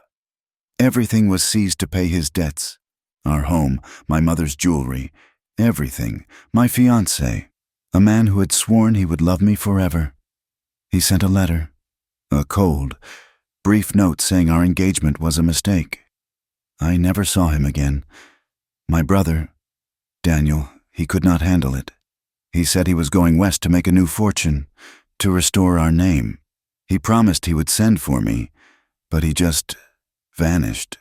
Speaker 1: Everything was seized to pay his debts. Our home, my mother's jewelry, everything, my fiancé, a man who had sworn he would love me forever. He sent a letter, a cold, brief note saying our engagement was a mistake. I never saw him again. My brother, Daniel, he could not handle it. He said he was going west to make a new fortune, to restore our name. He promised he would send for me, but he just vanished.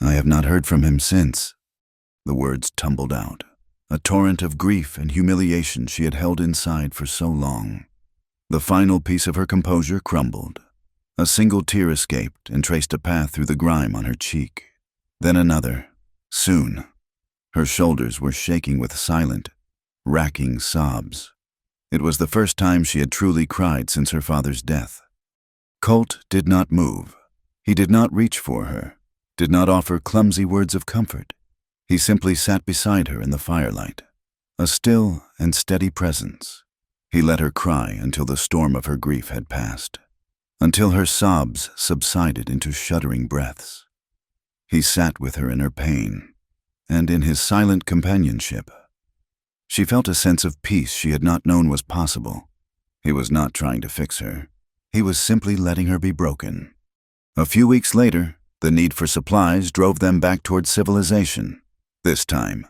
Speaker 1: I have not heard from him since. The words tumbled out, a torrent of grief and humiliation she had held inside for so long. The final piece of her composure crumbled. A single tear escaped and traced a path through the grime on her cheek. Then another. Soon. Her shoulders were shaking with silent, racking sobs. It was the first time she had truly cried since her father's death. Colt did not move. He did not reach for her, did not offer clumsy words of comfort. He simply sat beside her in the firelight, a still and steady presence. He let her cry until the storm of her grief had passed, until her sobs subsided into shuddering breaths. He sat with her in her pain, and in his silent companionship. She felt a sense of peace she had not known was possible. He was not trying to fix her. He was simply letting her be broken. A few weeks later, the need for supplies drove them back toward civilization. This time,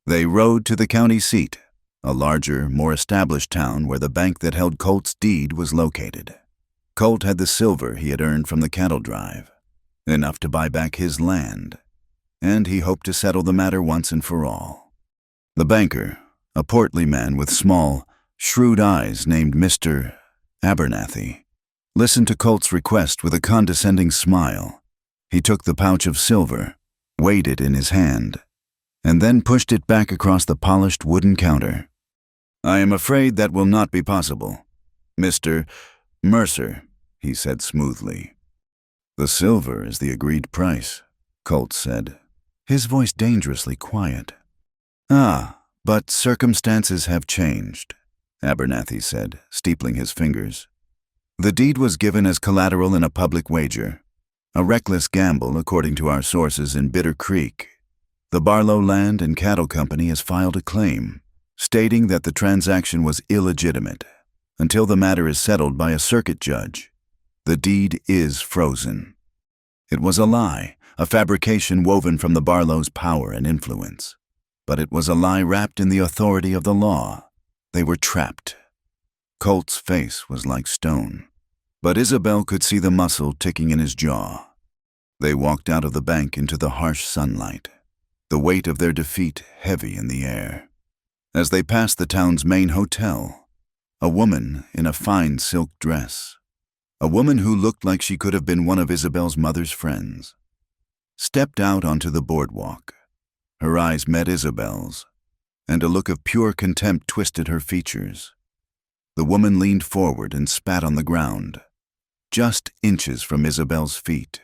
Speaker 1: they rode to the county seat, a larger, more established town where the bank that held Colt's deed was located. Colt had the silver he had earned from the cattle drive, enough to buy back his land, and he hoped to settle the matter once and for all. The banker, a portly man with small, shrewd eyes named Mr. Abernathy, listened to Colt's request with a condescending smile. He took the pouch of silver, weighed it in his hand, and then pushed it back across the polished wooden counter. "I am afraid that will not be possible, Mr. Mercer," he said smoothly. "The silver is the agreed price," Colt said, his voice dangerously quiet. "Ah, but circumstances have changed," Abernathy said, steepling his fingers. "The deed was given as collateral in a public wager, a reckless gamble according to our sources in Bitter Creek. The Barlow Land and Cattle Company has filed a claim, stating that the transaction was illegitimate. Until the matter is settled by a circuit judge, the deed is frozen. It was a lie, a fabrication woven from the Barlows' power and influence. But it was a lie wrapped in the authority of the law. They were trapped." Colt's face was like stone, but Isabel could see the muscle ticking in his jaw. They walked out of the bank into the harsh sunlight, the weight of their defeat heavy in the air. As they passed the town's main hotel, a woman in a fine silk dress, a woman who looked like she could have been one of Isabel's mother's friends, stepped out onto the boardwalk. Her eyes met Isabel's, and a look of pure contempt twisted her features. The woman leaned forward and spat on the ground, just inches from Isabel's feet.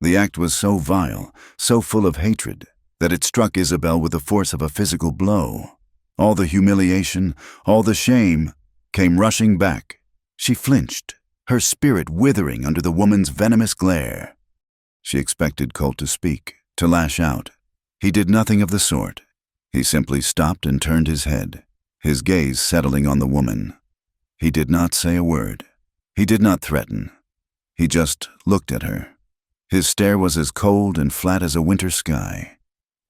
Speaker 1: The act was so vile, so full of hatred, that it struck Isabel with the force of a physical blow. All the humiliation, all the shame, came rushing back. She flinched, her spirit withering under the woman's venomous glare. She expected Colt to speak, to lash out. He did nothing of the sort. He simply stopped and turned his head, his gaze settling on the woman. He did not say a word. He did not threaten. He just looked at her. His stare was as cold and flat as a winter sky,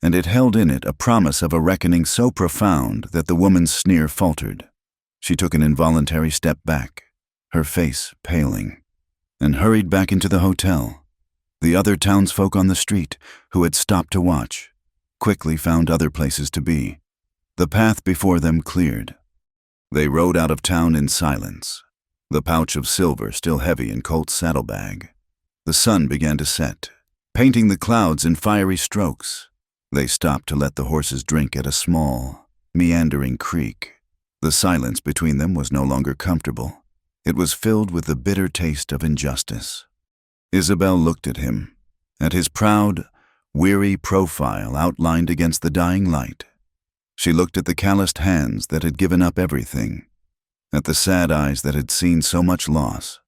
Speaker 1: and it held in it a promise of a reckoning so profound that the woman's sneer faltered. She took an involuntary step back, her face paling, and hurried back into the hotel. The other townsfolk on the street, who had stopped to watch, quickly found other places to be. The path before them cleared. They rode out of town in silence, the pouch of silver still heavy in Colt's saddlebag. The sun began to set, painting the clouds in fiery strokes. They stopped to let the horses drink at a small, meandering creek. The silence between them was no longer comfortable. It was filled with the bitter taste of injustice. Isabel looked at him, at his proud, weary profile outlined against the dying light. She looked at the calloused hands that had given up everything, at the sad eyes that had seen so much loss,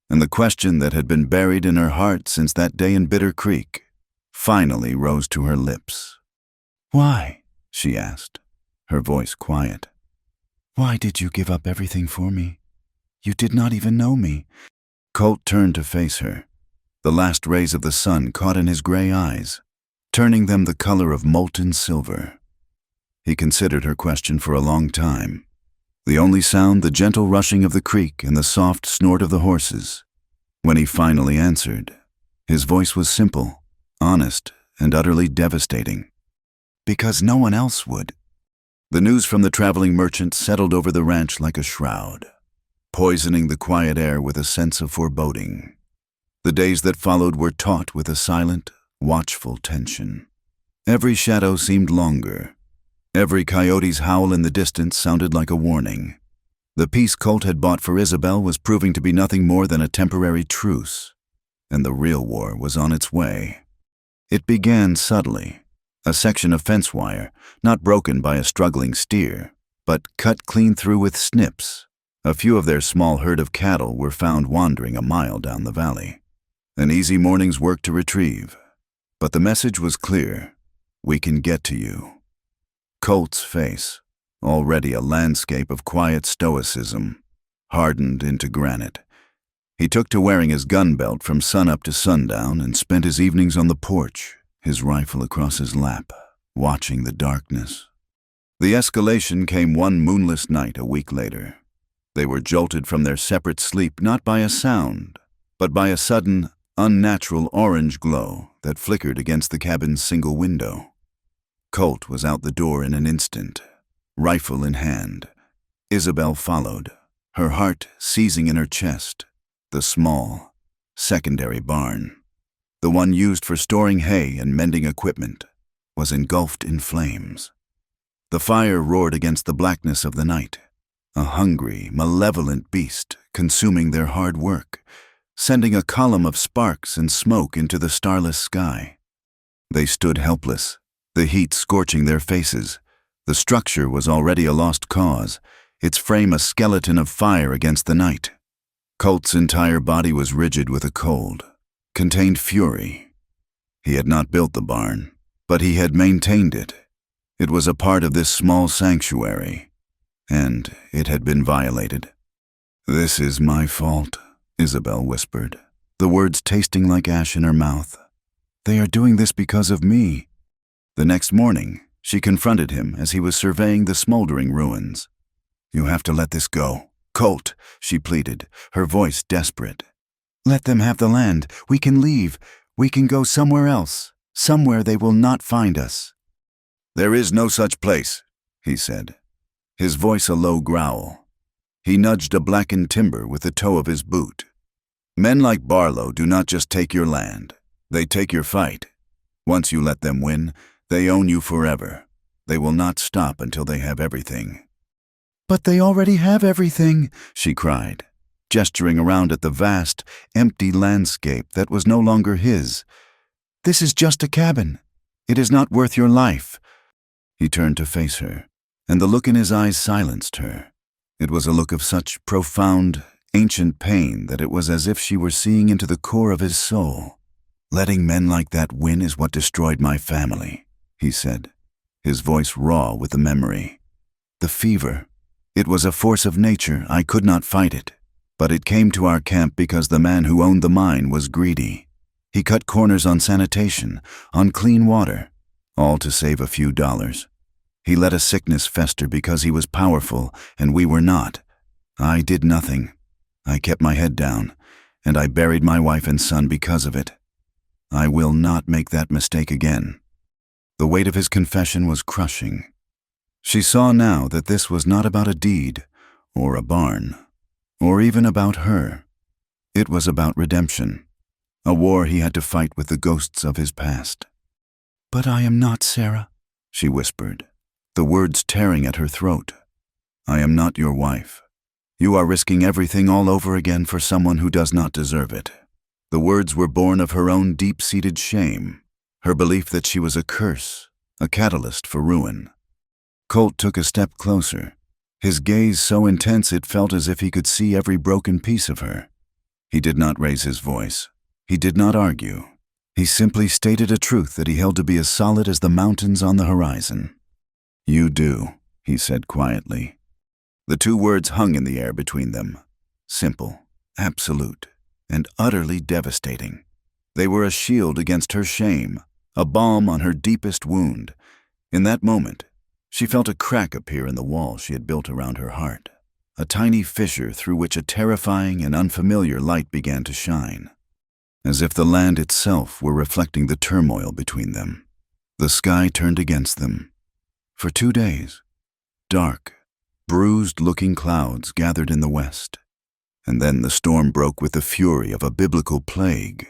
Speaker 1: and the question that had been buried in her heart since that day in Bitter Creek finally rose to her lips. "Why?" she asked, her voice quiet. "Why did you give up everything for me? You did not even know me." Colt turned to face her. The last rays of the sun caught in his gray eyes, turning them the color of molten silver. He considered her question for a long time. The only sound, the gentle rushing of the creek and the soft snort of the horses. When he finally answered, his voice was simple, honest, and utterly devastating. "Because no one else would." The news from the traveling merchant settled over the ranch like a shroud, poisoning the quiet air with a sense of foreboding. The days that followed were taut with a silent, watchful tension. Every shadow seemed longer. Every coyote's howl in the distance sounded like a warning. The peace Colt had bought for Isabel was proving to be nothing more than a temporary truce, and the real war was on its way. It began subtly, a section of fence wire, not broken by a struggling steer, but cut clean through with snips. A few of their small herd of cattle were found wandering a mile down the valley. An easy morning's work to retrieve. But the message was clear: we can get to you. Colt's face, already a landscape of quiet stoicism, hardened into granite. He took to wearing his gun belt from sunup to sundown and spent his evenings on the porch, his rifle across his lap, watching the darkness. The escalation came one moonless night a week later. They were jolted from their separate sleep not by a sound, but by a sudden, unnatural orange glow that flickered against the cabin's single window. Colt was out the door in an instant, rifle in hand. Isabel followed, her heart seizing in her chest. The small, secondary barn, the one used for storing hay and mending equipment, was engulfed in flames. The fire roared against the blackness of the night, a hungry, malevolent beast consuming their hard work, sending a column of sparks and smoke into the starless sky. They stood helpless, the heat scorching their faces. The structure was already a lost cause, its frame a skeleton of fire against the night. Colt's entire body was rigid with a cold, contained fury. He had not built the barn, but he had maintained it. It was a part of this small sanctuary, and it had been violated. "This is my fault," Isabel whispered, the words tasting like ash in her mouth. "They are doing this because of me." The next morning, she confronted him as he was surveying the smoldering ruins. "You have to let this go. Colt," she pleaded, her voice desperate. "Let them have the land. We can leave. We can go somewhere else, somewhere they will not find us." "There is no such place," he said, his voice a low growl. He nudged a blackened timber with the toe of his boot. "Men like Barlow do not just take your land. They take your fight. Once you let them win, they own you forever. They will not stop until they have everything." "But they already have everything," she cried, gesturing around at the vast, empty landscape that was no longer his. "This is just a cabin. It is not worth your life." He turned to face her, and the look in his eyes silenced her. It was a look of such profound, ancient pain that it was as if she were seeing into the core of his soul. "Letting men like that win is what destroyed my family," he said, his voice raw with the memory. "The fever. It was a force of nature. I could not fight it. But it came to our camp because the man who owned the mine was greedy. He cut corners on sanitation, on clean water, all to save a few dollars. He let a sickness fester because he was powerful and we were not. I did nothing. I kept my head down, and I buried my wife and son because of it. I will not make that mistake again." The weight of his confession was crushing. She saw now that this was not about a deed, or a barn, or even about her. It was about redemption, a war he had to fight with the ghosts of his past. "But I am not Sarah," she whispered, the words tearing at her throat. "I am not your wife. You are risking everything all over again for someone who does not deserve it." The words were born of her own deep-seated shame, her belief that she was a curse, a catalyst for ruin. Colt took a step closer, his gaze so intense it felt as if he could see every broken piece of her. He did not raise his voice. He did not argue. He simply stated a truth that he held to be as solid as the mountains on the horizon. "You do," he said quietly. The two words hung in the air between them, simple, absolute, and utterly devastating. They were a shield against her shame, a balm on her deepest wound. In that moment, she felt a crack appear in the wall she had built around her heart, a tiny fissure through which a terrifying and unfamiliar light began to shine, as if the land itself were reflecting the turmoil between them. The sky turned against them. For 2 days, dark, bruised-looking clouds gathered in the west. And then the storm broke with the fury of a biblical plague.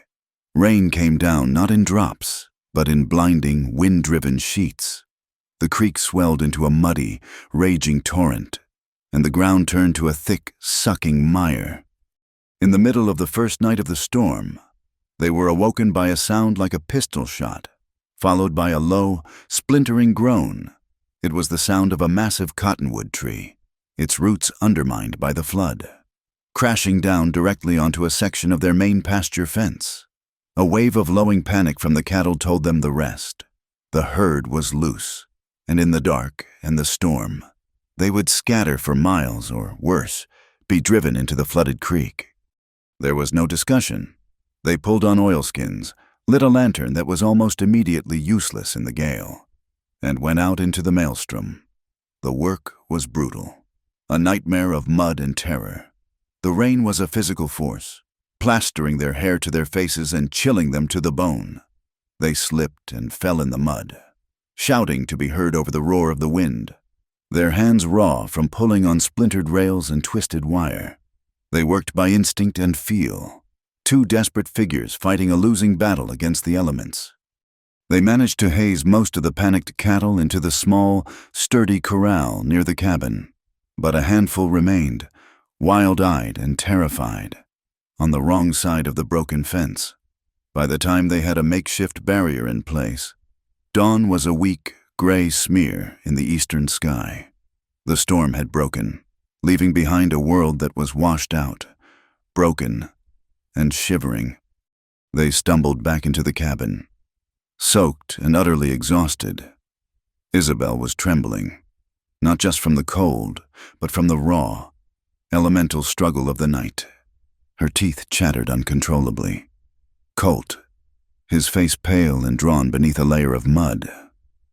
Speaker 1: Rain came down not in drops, but in blinding, wind-driven sheets. The creek swelled into a muddy, raging torrent, and the ground turned to a thick, sucking mire. In the middle of the first night of the storm, they were awoken by a sound like a pistol shot, followed by a low, splintering groan. It was the sound of a massive cottonwood tree, its roots undermined by the flood, crashing down directly onto a section of their main pasture fence. A wave of lowing panic from the cattle told them the rest. The herd was loose, and in the dark and the storm, they would scatter for miles or, worse, be driven into the flooded creek. There was no discussion. They pulled on oilskins, lit a lantern that was almost immediately useless in the gale, and went out into the maelstrom. The work was brutal, a nightmare of mud and terror. The rain was a physical force, plastering their hair to their faces and chilling them to the bone. They slipped and fell in the mud, shouting to be heard over the roar of the wind, their hands raw from pulling on splintered rails and twisted wire. They worked by instinct and feel, two desperate figures fighting a losing battle against the elements. They managed to haze most of the panicked cattle into the small, sturdy corral near the cabin, but a handful remained, wild-eyed and terrified, on the wrong side of the broken fence. By the time they had a makeshift barrier in place, dawn was a weak, gray smear in the eastern sky. The storm had broken, leaving behind a world that was washed out, broken, and shivering. They stumbled back into the cabin, soaked and utterly exhausted. Isabel was trembling, not just from the cold, but from the raw, elemental struggle of the night. Her teeth chattered uncontrollably. Colt, his face pale and drawn beneath a layer of mud,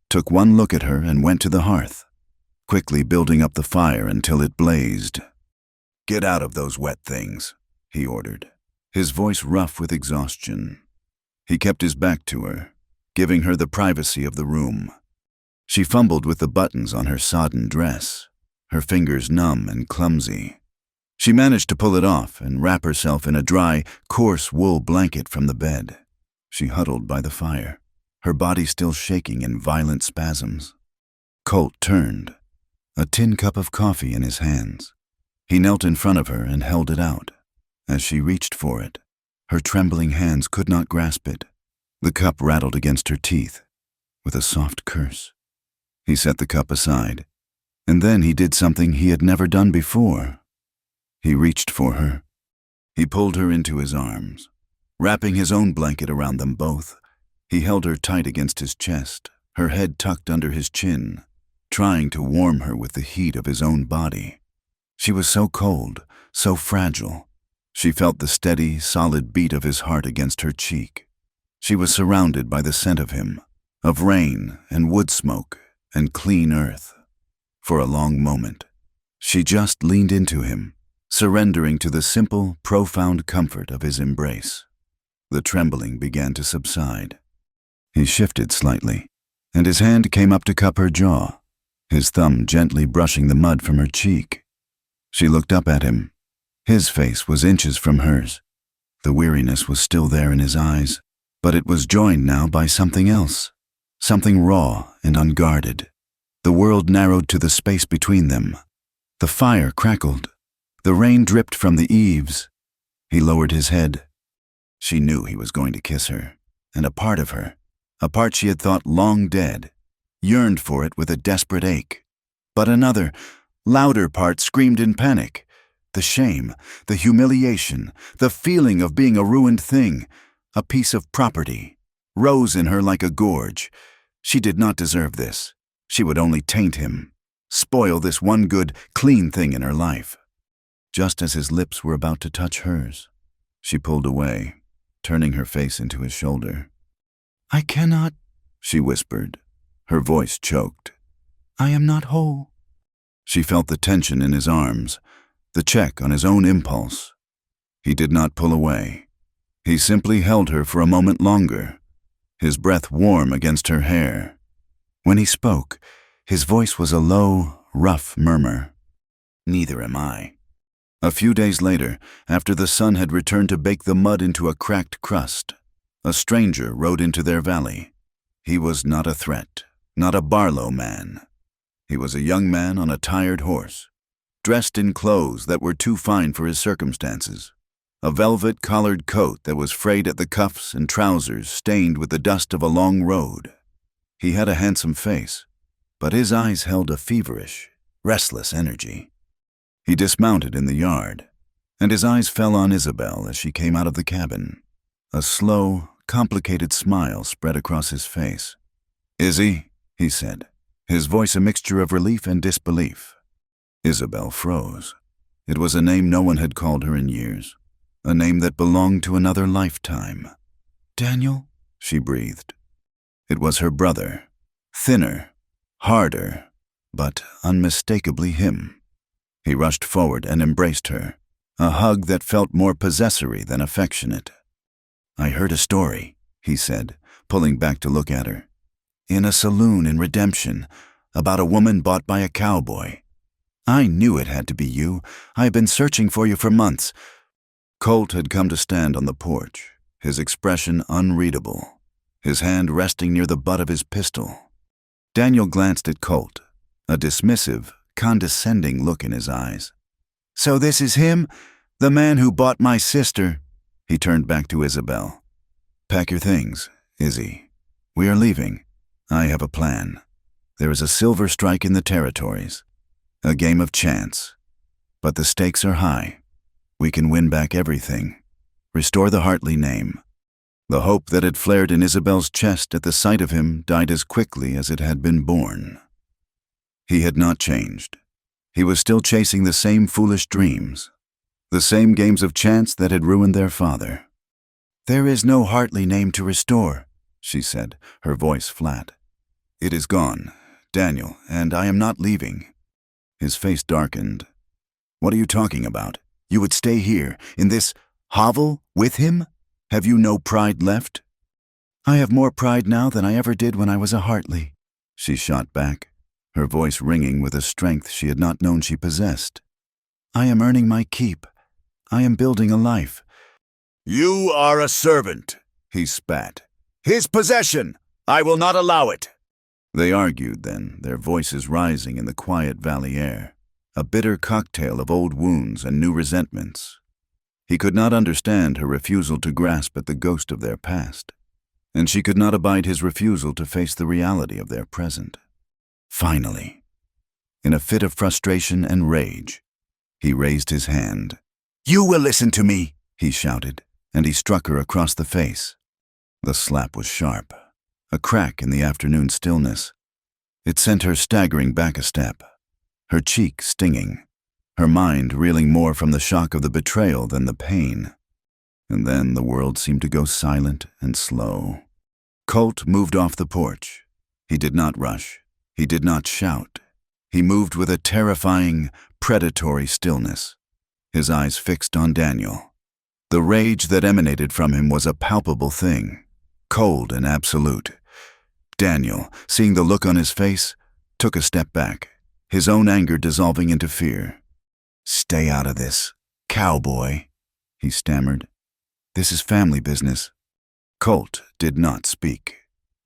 Speaker 1: took one look at her and went to the hearth, quickly building up the fire until it blazed. "Get out of those wet things," he ordered, his voice rough with exhaustion. He kept his back to her, giving her the privacy of the room. She fumbled with the buttons on her sodden dress, her fingers numb and clumsy. She managed to pull it off and wrap herself in a dry, coarse wool blanket from the bed. She huddled by the fire, her body still shaking in violent spasms. Colt turned, a tin cup of coffee in his hands. He knelt in front of her and held it out. As she reached for it, her trembling hands could not grasp it. The cup rattled against her teeth with a soft curse. He set the cup aside, and then he did something he had never done before. He reached for her. He pulled her into his arms, wrapping his own blanket around them both. He held her tight against his chest, her head tucked under his chin, trying to warm her with the heat of his own body. She was so cold, so fragile. She felt the steady, solid beat of his heart against her cheek. She was surrounded by the scent of him, of rain and wood smoke and clean earth. For a long moment, she just leaned into him, surrendering to the simple, profound comfort of his embrace. The trembling began to subside. He shifted slightly, and his hand came up to cup her jaw, his thumb gently brushing the mud from her cheek. She looked up at him. His face was inches from hers. The weariness was still there in his eyes, but it was joined now by something else, something raw and unguarded. The world narrowed to the space between them. The fire crackled. The rain dripped from the eaves. He lowered his head. She knew he was going to kiss her, and a part of her, a part she had thought long dead, yearned for it with a desperate ache. But another, louder part screamed in panic. The shame, the humiliation, the feeling of being a ruined thing, a piece of property, rose in her like a gorge. She did not deserve this. She would only taint him, spoil this one good, clean thing in her life. Just as his lips were about to touch hers, she pulled away, turning her face into his shoulder. "I cannot," she whispered. Her voice choked. "I am not whole." She felt the tension in his arms, the check on his own impulse. He did not pull away. He simply held her for a moment longer, his breath warm against her hair. When he spoke, his voice was a low, rough murmur. "Neither am I." A few days later, after the sun had returned to bake the mud into a cracked crust, a stranger rode into their valley. He was not a threat, not a Barlow man. He was a young man on a tired horse, dressed in clothes that were too fine for his circumstances, a velvet collared coat that was frayed at the cuffs and trousers stained with the dust of a long road. He had a handsome face, but his eyes held a feverish, restless energy. He dismounted in the yard, and his eyes fell on Isabel as she came out of the cabin. A slow, complicated smile spread across his face. "Izzy," he said, his voice a mixture of relief and disbelief. Isabel froze. It was a name no one had called her in years, a name that belonged to another lifetime. "Daniel?" she breathed. It was her brother, thinner, harder, but unmistakably him. He rushed forward and embraced her, a hug that felt more possessory than affectionate. "I heard a story," he said, pulling back to look at her. "In a saloon in Redemption, about a woman bought by a cowboy. I knew it had to be you. I have been searching for you for months." Colt had come to stand on the porch, his expression unreadable, his hand resting near the butt of his pistol. Daniel glanced at Colt, a dismissive, condescending look in his eyes. "So this is him? The man who bought my sister?" He turned back to Isabel. "Pack your things, Izzy. We are leaving. I have a plan. There is a silver strike in the territories. A game of chance. But the stakes are high. We can win back everything. Restore the Hartley name." The hope that had flared in Isabel's chest at the sight of him died as quickly as it had been born. He had not changed. He was still chasing the same foolish dreams, the same games of chance that had ruined their father. "There is no Hartley name to restore," she said, her voice flat. "It is gone, Daniel, and I am not leaving." His face darkened. "What are you talking about? You would stay here, in this hovel, with him? Have you no pride left?" "I have more pride now than I ever did when I was a Hartley," she shot back, her voice ringing with a strength she had not known she possessed. "I am earning my keep. I am building a life." "You are a servant," he spat. "His possession! I will not allow it." They argued then, their voices rising in the quiet valley air, a bitter cocktail of old wounds and new resentments. He could not understand her refusal to grasp at the ghost of their past, and she could not abide his refusal to face the reality of their present. Finally, in a fit of frustration and rage, he raised his hand. "You will listen to me," he shouted, and he struck her across the face. The slap was sharp, a crack in the afternoon stillness. It sent her staggering back a step, her cheek stinging, her mind reeling more from the shock of the betrayal than the pain. And then the world seemed to go silent and slow. Colt moved off the porch. He did not rush. He did not shout. He moved with a terrifying, predatory stillness, his eyes fixed on Daniel. The rage that emanated from him was a palpable thing, cold and absolute. Daniel, seeing the look on his face, took a step back, his own anger dissolving into fear. "Stay out of this, cowboy," he stammered. "This is family business." Colt did not speak.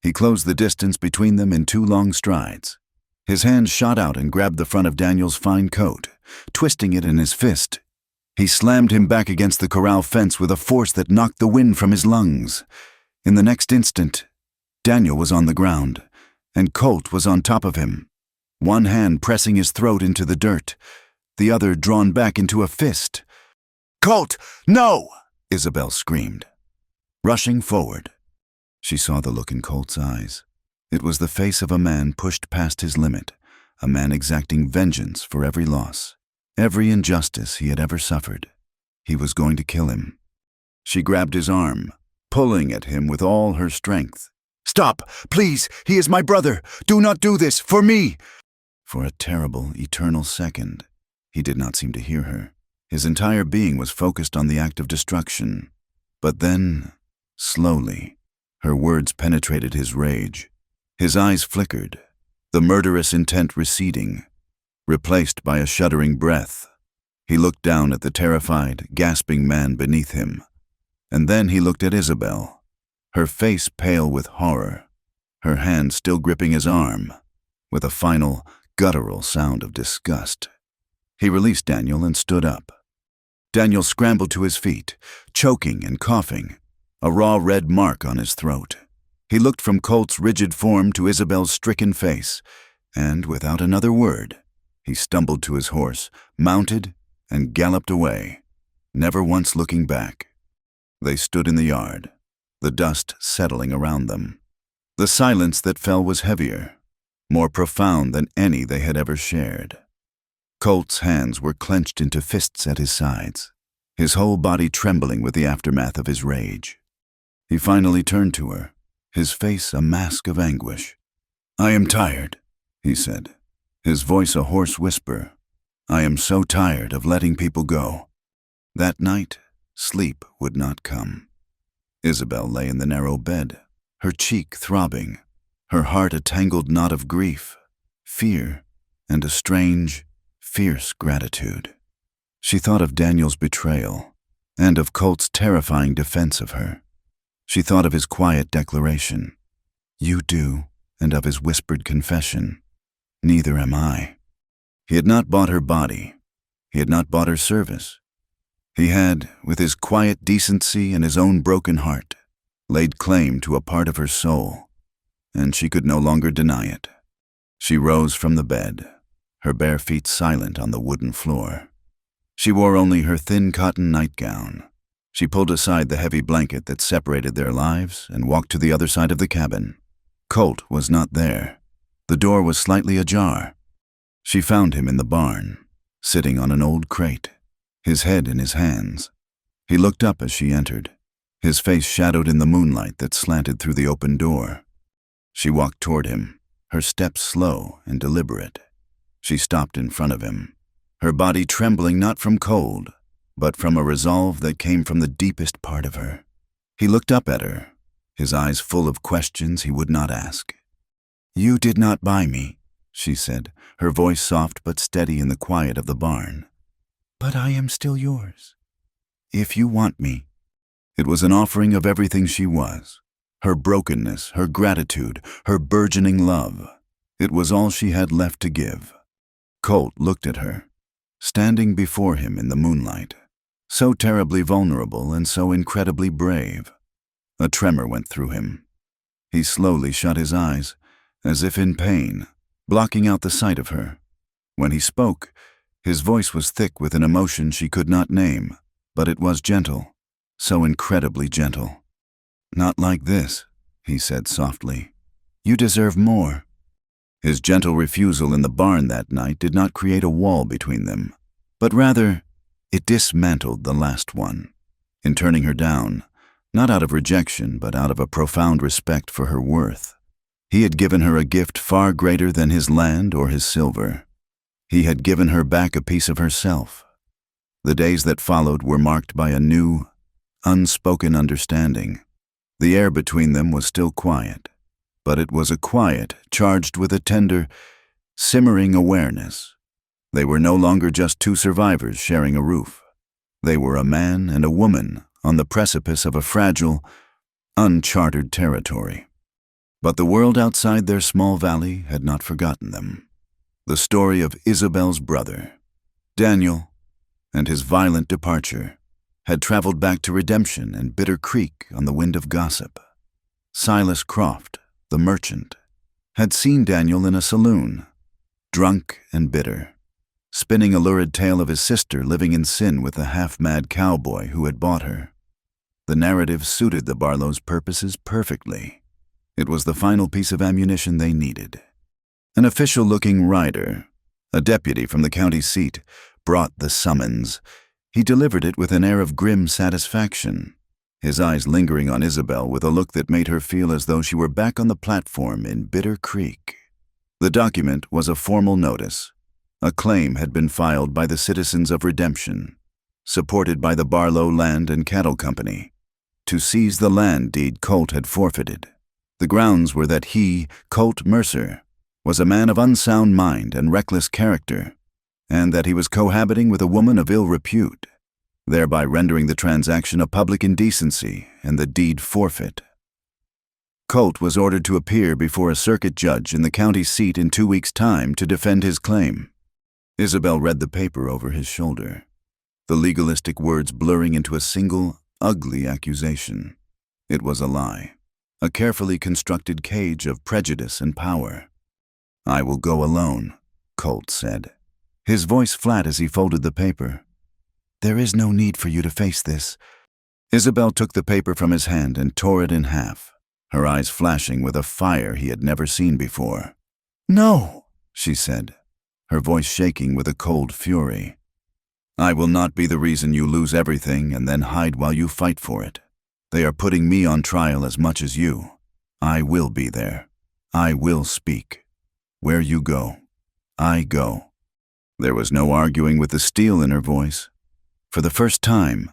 Speaker 1: He closed the distance between them in 2 long strides. His hand shot out and grabbed the front of Daniel's fine coat, twisting it in his fist. He slammed him back against the corral fence with a force that knocked the wind from his lungs. In the next instant, Daniel was on the ground, and Colt was on top of him, one hand pressing his throat into the dirt, the other drawn back into a fist. "Colt, no!" Isabel screamed. Rushing forward, she saw the look in Colt's eyes. It was the face of a man pushed past his limit, a man exacting vengeance for every loss, every injustice he had ever suffered. He was going to kill him. She grabbed his arm, pulling at him with all her strength. "Stop, please! He is my brother! Do not do this, for me!" For a terrible, eternal second, he did not seem to hear her. His entire being was focused on the act of destruction. But then, slowly, her words penetrated his rage. His eyes flickered, the murderous intent receding, replaced by a shuddering breath. He looked down at the terrified, gasping man beneath him. And then he looked at Isabel, her face pale with horror, her hand still gripping his arm, with a final, guttural sound of disgust. He released Daniel and stood up. Daniel scrambled to his feet, choking and coughing, a raw red mark on his throat. He looked from Colt's rigid form to Isabel's stricken face, and without another word, he stumbled to his horse, mounted, and galloped away, never once looking back. They stood in the yard, the dust settling around them. The silence that fell was heavier, more profound than any they had ever shared. Colt's hands were clenched into fists at his sides, his whole body trembling with the aftermath of his rage. He finally turned to her, his face a mask of anguish. "I am tired," he said, his voice a hoarse whisper. "I am so tired of letting people go." That night, sleep would not come. Isabel lay in the narrow bed, her cheek throbbing, her heart a tangled knot of grief, fear, and a strange, fierce gratitude. She thought of Daniel's betrayal, and of Colt's terrifying defense of her. She thought of his quiet declaration, "You do," and of his whispered confession, "Neither am I." He had not bought her body. He had not bought her service. He had, with his quiet decency and his own broken heart, laid claim to a part of her soul, and she could no longer deny it. She rose from the bed, her bare feet silent on the wooden floor. She wore only her thin cotton nightgown. She pulled aside the heavy blanket that separated their lives and walked to the other side of the cabin. Colt was not there. The door was slightly ajar. She found him in the barn, sitting on an old crate, his head in his hands. He looked up as she entered, his face shadowed in the moonlight that slanted through the open door. She walked toward him, her steps slow and deliberate. She stopped in front of him, her body trembling not from cold, but from a resolve that came from the deepest part of her. He looked up at her, his eyes full of questions he would not ask. "You did not buy me," she said, her voice soft but steady in the quiet of the barn. "But I am still yours, if you want me." It was an offering of everything she was, her brokenness, her gratitude, her burgeoning love. It was all she had left to give. Colt looked at her, standing before him in the moonlight, so terribly vulnerable and so incredibly brave. A tremor went through him. He slowly shut his eyes, as if in pain, blocking out the sight of her. When he spoke, his voice was thick with an emotion she could not name, but it was gentle, so incredibly gentle. "Not like this," he said softly. "You deserve more." His gentle refusal in the barn that night did not create a wall between them, but rather, it dismantled the last one. In turning her down, not out of rejection, but out of a profound respect for her worth. He had given her a gift far greater than his land or his silver. He had given her back a piece of herself. The days that followed were marked by a new, unspoken understanding. The air between them was still quiet, but it was a quiet charged with a tender, simmering awareness. They were no longer just two survivors sharing a roof. They were a man and a woman on the precipice of a fragile, uncharted territory. But the world outside their small valley had not forgotten them. The story of Isabel's brother, Daniel, and his violent departure had traveled back to redemption and Bitter Creek on the wind of gossip. Silas Croft, the merchant, had seen Daniel in a saloon, drunk and bitter, spinning a lurid tale of his sister living in sin with the half-mad cowboy who had bought her. The narrative suited the Barlows' purposes perfectly. It was the final piece of ammunition they needed. An official-looking rider, a deputy from the county seat, brought the summons. He delivered it with an air of grim satisfaction, his eyes lingering on Isabel with a look that made her feel as though she were back on the platform in Bitter Creek. The document was a formal notice. A claim had been filed by the citizens of Redemption, supported by the Barlow Land and Cattle Company, to seize the land deed Colt had forfeited. The grounds were that he, Colt Mercer, was a man of unsound mind and reckless character, and that he was cohabiting with a woman of ill repute, thereby rendering the transaction a public indecency and the deed forfeit. Colt was ordered to appear before a circuit judge in the county seat in 2 weeks' time to defend his claim. Isabel read the paper over his shoulder, the legalistic words blurring into a single, ugly accusation. It was a lie, a carefully constructed cage of prejudice and power. "I will go alone," Colt said, his voice flat as he folded the paper. "There is no need for you to face this." Isabel took the paper from his hand and tore it in half, her eyes flashing with a fire he had never seen before. "No," she said, her voice shaking with a cold fury. "I will not be the reason you lose everything and then hide while you fight for it. They are putting me on trial as much as you. I will be there. I will speak. Where you go, I go." There was no arguing with the steel in her voice. For the first time,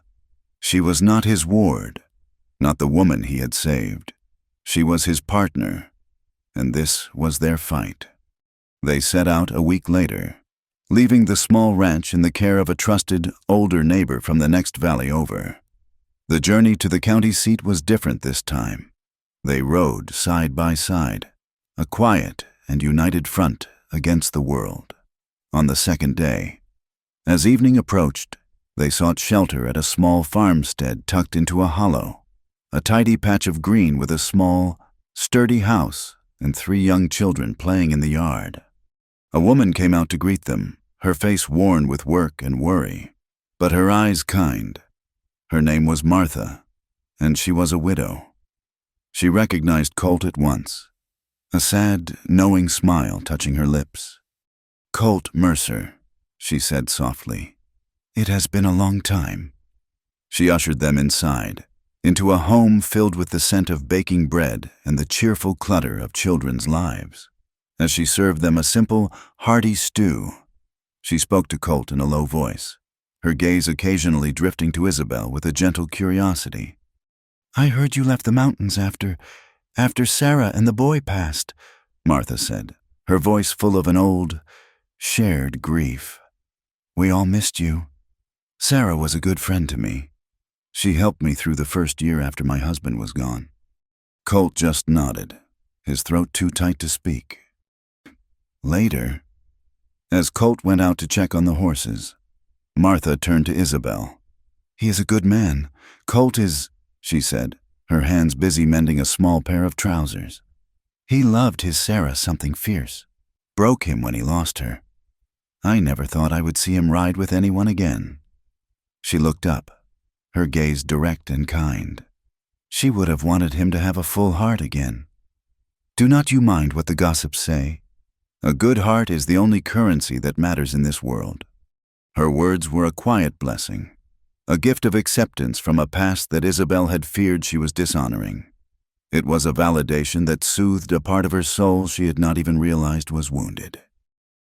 Speaker 1: she was not his ward, not the woman he had saved. She was his partner, and this was their fight. They set out a week later, leaving the small ranch in the care of a trusted, older neighbor from the next valley over. The journey to the county seat was different this time. They rode side by side, a quiet and united front against the world. On the second day, as evening approached, they sought shelter at a small farmstead tucked into a hollow, a tidy patch of green with a small, sturdy house and 3 young children playing in the yard. A woman came out to greet them, her face worn with work and worry, but her eyes kind. Her name was Martha, and she was a widow. She recognized Colt at once, a sad, knowing smile touching her lips. "Colt Mercer," she said softly. "It has been a long time." She ushered them inside, into a home filled with the scent of baking bread and the cheerful clutter of children's lives. As she served them a simple, hearty stew, she spoke to Colt in a low voice, her gaze occasionally drifting to Isabel with a gentle curiosity. "I heard you left the mountains after Sarah and the boy passed," Martha said, her voice full of an old, shared grief. "We all missed you. Sarah was a good friend to me. She helped me through the first year after my husband was gone." Colt just nodded, his throat too tight to speak. Later, as Colt went out to check on the horses, Martha turned to Isabel. "He is a good man. Colt is," she said, her hands busy mending a small pair of trousers. "He loved his Sarah something fierce. Broke him when he lost her. I never thought I would see him ride with anyone again." She looked up, her gaze direct and kind. She would have wanted him to have a full heart again. "Do not you mind what the gossips say? A good heart is the only currency that matters in this world." Her words were a quiet blessing, a gift of acceptance from a past that Isabel had feared she was dishonoring. It was a validation that soothed a part of her soul she had not even realized was wounded.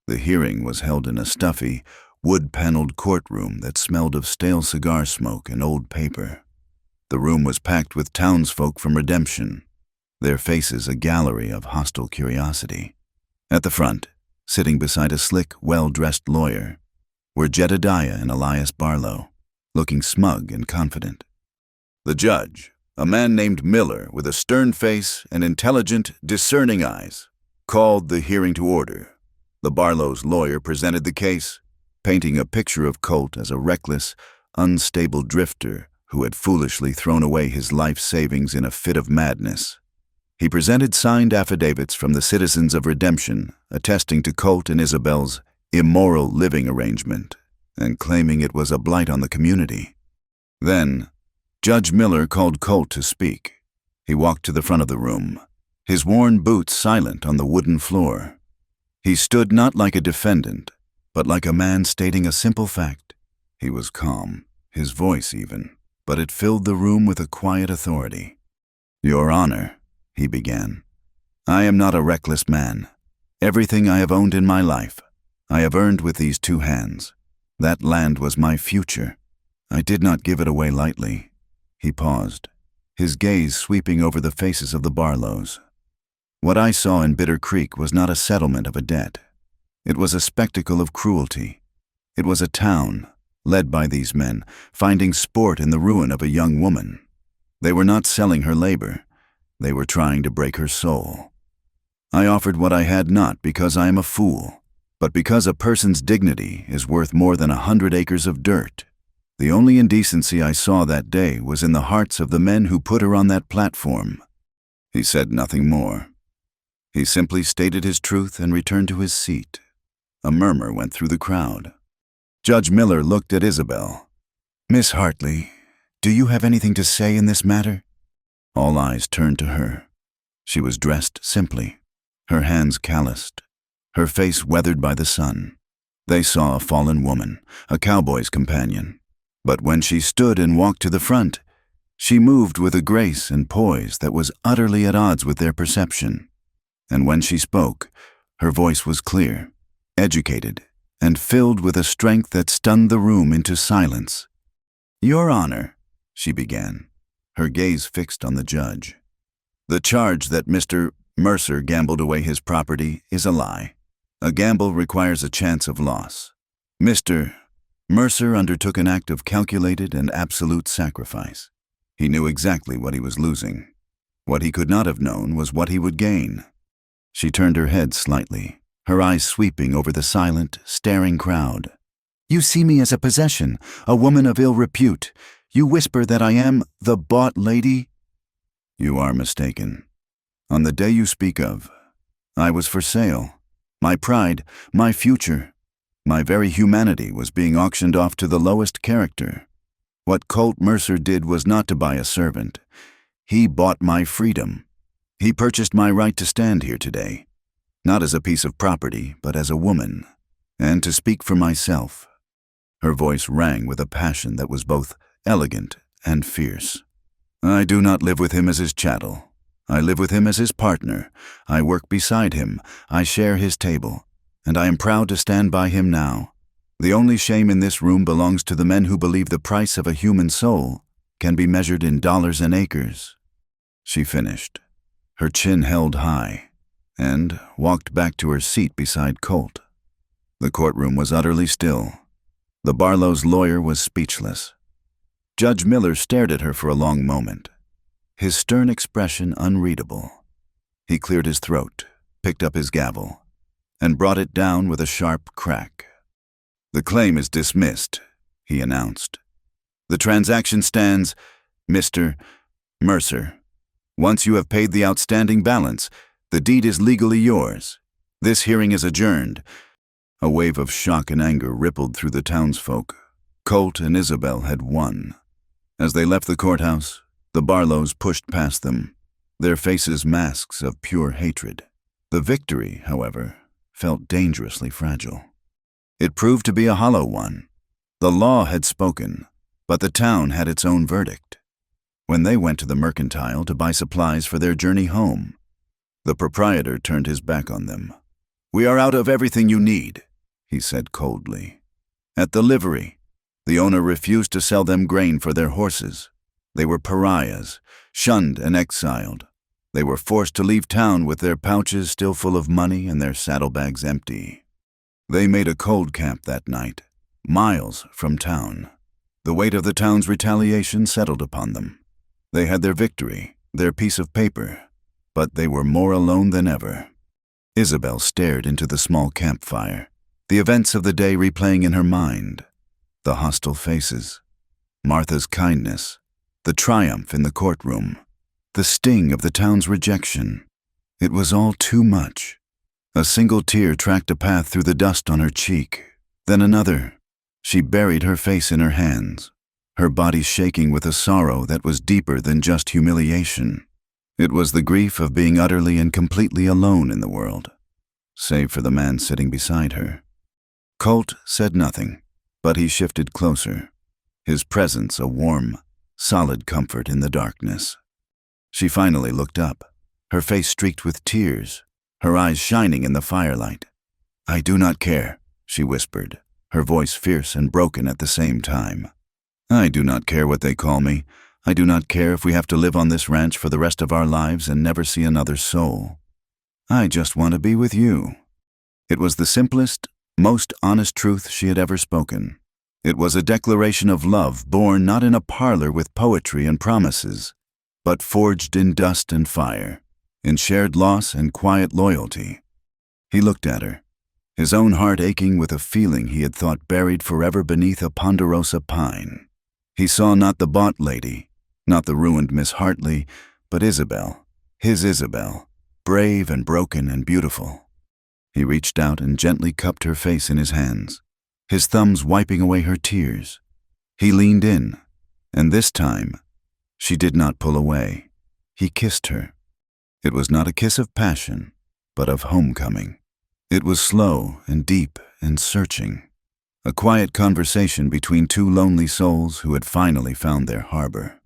Speaker 1: The hearing was held in a stuffy, wood-paneled courtroom that smelled of stale cigar smoke and old paper. The room was packed with townsfolk from Redemption, their faces a gallery of hostile curiosity. At the front, sitting beside a slick, well-dressed lawyer, were Jedediah and Elias Barlow, looking smug and confident. The judge, a man named Miller with a stern face and intelligent, discerning eyes, called the hearing to order. The Barlows' lawyer presented the case, painting a picture of Colt as a reckless, unstable drifter who had foolishly thrown away his life savings in a fit of madness. He presented signed affidavits from the citizens of Redemption attesting to Colt and Isabel's immoral living arrangement and claiming it was a blight on the community. Then, Judge Miller called Colt to speak. He walked to the front of the room, his worn boots silent on the wooden floor. He stood not like a defendant, but like a man stating a simple fact. He was calm, his voice even, but it filled the room with a quiet authority. "Your Honor," he began, "I am not a reckless man. Everything I have owned in my life, I have earned with these two hands. That land was my future. I did not give it away lightly." He paused, his gaze sweeping over the faces of the Barlows. What I saw in Bitter Creek was not a settlement of a debt. It was a spectacle of cruelty. It was a town, led by these men, finding sport in the ruin of a young woman. They were not selling her labor. They were trying to break her soul. I offered what I had not because I am a fool, but because a person's dignity is worth more than 100 acres of dirt. The only indecency I saw that day was in the hearts of the men who put her on that platform. He said nothing more. He simply stated his truth and returned to his seat. A murmur went through the crowd. Judge Miller looked at Isabel. "Miss Hartley, do you have anything to say in this matter?" All eyes turned to her. She was dressed simply, her hands calloused, her face weathered by the sun. They saw a fallen woman, a cowboy's companion. But when she stood and walked to the front, she moved with a grace and poise that was utterly at odds with their perception. And when she spoke, her voice was clear, educated, and filled with a strength that stunned the room into silence. "Your Honor," she began, her gaze fixed on the judge, "the charge that Mr. Mercer gambled away his property is a lie. A gamble requires a chance of loss. Mr. Mercer undertook an act of calculated and absolute sacrifice. He knew exactly what he was losing. What he could not have known was what he would gain." She turned her head slightly, her eyes sweeping over the silent, staring crowd. "You see me as a possession, a woman of ill repute. You whisper that I am the bought lady." "You are mistaken. On the day you speak of, I was for sale. My pride, my future, my very humanity was being auctioned off to the lowest character. What Colt Mercer did was not to buy a servant. He bought my freedom. He purchased my right to stand here today, not as a piece of property, but as a woman, and to speak for myself." Her voice rang with a passion that was both elegant and fierce. "I do not live with him as his chattel. I live with him as his partner. I work beside him. I share his table, and I am proud to stand by him now. The only shame in this room belongs to the men who believe the price of a human soul can be measured in dollars and acres." She finished, her chin held high, and walked back to her seat beside Colt. The courtroom was utterly still. The Barlows' lawyer was speechless. Judge Miller stared at her for a long moment, his stern expression unreadable. He cleared his throat, picked up his gavel, and brought it down with a sharp crack. "The claim is dismissed," he announced. "The transaction stands, Mr. Mercer. Once you have paid the outstanding balance, the deed is legally yours. This hearing is adjourned." A wave of shock and anger rippled through the townsfolk. Colt and Isabel had won. As they left the courthouse, the Barlows pushed past them, their faces masks of pure hatred. The victory, however, felt dangerously fragile. It proved to be a hollow one. The law had spoken, but the town had its own verdict. When they went to the mercantile to buy supplies for their journey home, the proprietor turned his back on them. "We are out of everything you need," he said coldly. At the livery, the owner refused to sell them grain for their horses. They were pariahs, shunned and exiled. They were forced to leave town with their pouches still full of money and their saddlebags empty. They made a cold camp that night, miles from town. The weight of the town's retaliation settled upon them. They had their victory, their piece of paper, but they were more alone than ever. Isabel stared into the small campfire, the events of the day replaying in her mind. The hostile faces, Martha's kindness, the triumph in the courtroom, the sting of the town's rejection. It was all too much. A single tear tracked a path through the dust on her cheek, then another. She buried her face in her hands, her body shaking with a sorrow that was deeper than just humiliation. It was the grief of being utterly and completely alone in the world, save for the man sitting beside her. Colt said nothing, but he shifted closer, his presence a warm, solid comfort in the darkness. She finally looked up, her face streaked with tears, her eyes shining in the firelight. "I do not care," she whispered, her voice fierce and broken at the same time. "I do not care what they call me. I do not care if we have to live on this ranch for the rest of our lives and never see another soul. I just want to be with you." It was the simplest, most honest truth she had ever spoken. It was a declaration of love born not in a parlor with poetry and promises, but forged in dust and fire, in shared loss and quiet loyalty. He looked at her, his own heart aching with a feeling he had thought buried forever beneath a ponderosa pine. He saw not the bought lady, not the ruined Miss Hartley, but Isabel, his Isabel, brave and broken and beautiful. He reached out and gently cupped her face in his hands, his thumbs wiping away her tears. He leaned in, and this time, she did not pull away. He kissed her. It was not a kiss of passion, but of homecoming. It was slow and deep and searching, a quiet conversation between two lonely souls who had finally found their harbor.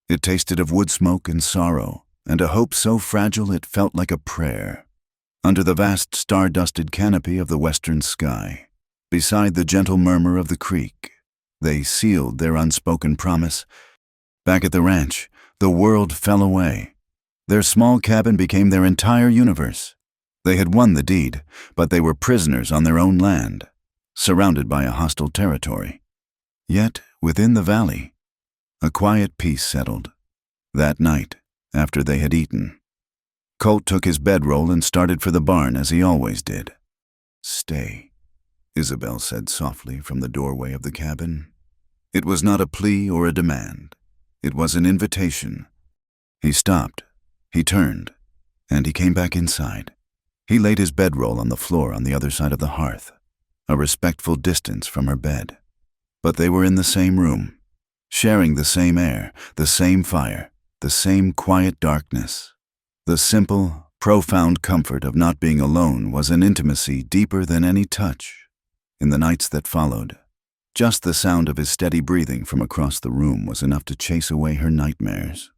Speaker 1: It tasted of wood smoke and sorrow, and a hope so fragile it felt like a prayer. Under the vast star-dusted canopy of the western sky, beside the gentle murmur of the creek, they sealed their unspoken promise. Back at the ranch, the world fell away. Their small cabin became their entire universe. They had won the deed, but they were prisoners on their own land, surrounded by a hostile territory. Yet, within the valley, a quiet peace settled. That night, after they had eaten, Colt took his bedroll and started for the barn as he always did. "Stay," Isabel said softly from the doorway of the cabin. It was not a plea or a demand. It was an invitation. He stopped, he turned, and he came back inside. He laid his bedroll on the floor on the other side of the hearth, a respectful distance from her bed. But they were in the same room, sharing the same air, the same fire, the same quiet darkness. The simple, profound comfort of not being alone was an intimacy deeper than any touch. In the nights that followed, just the sound of his steady breathing from across the room was enough to chase away her nightmares.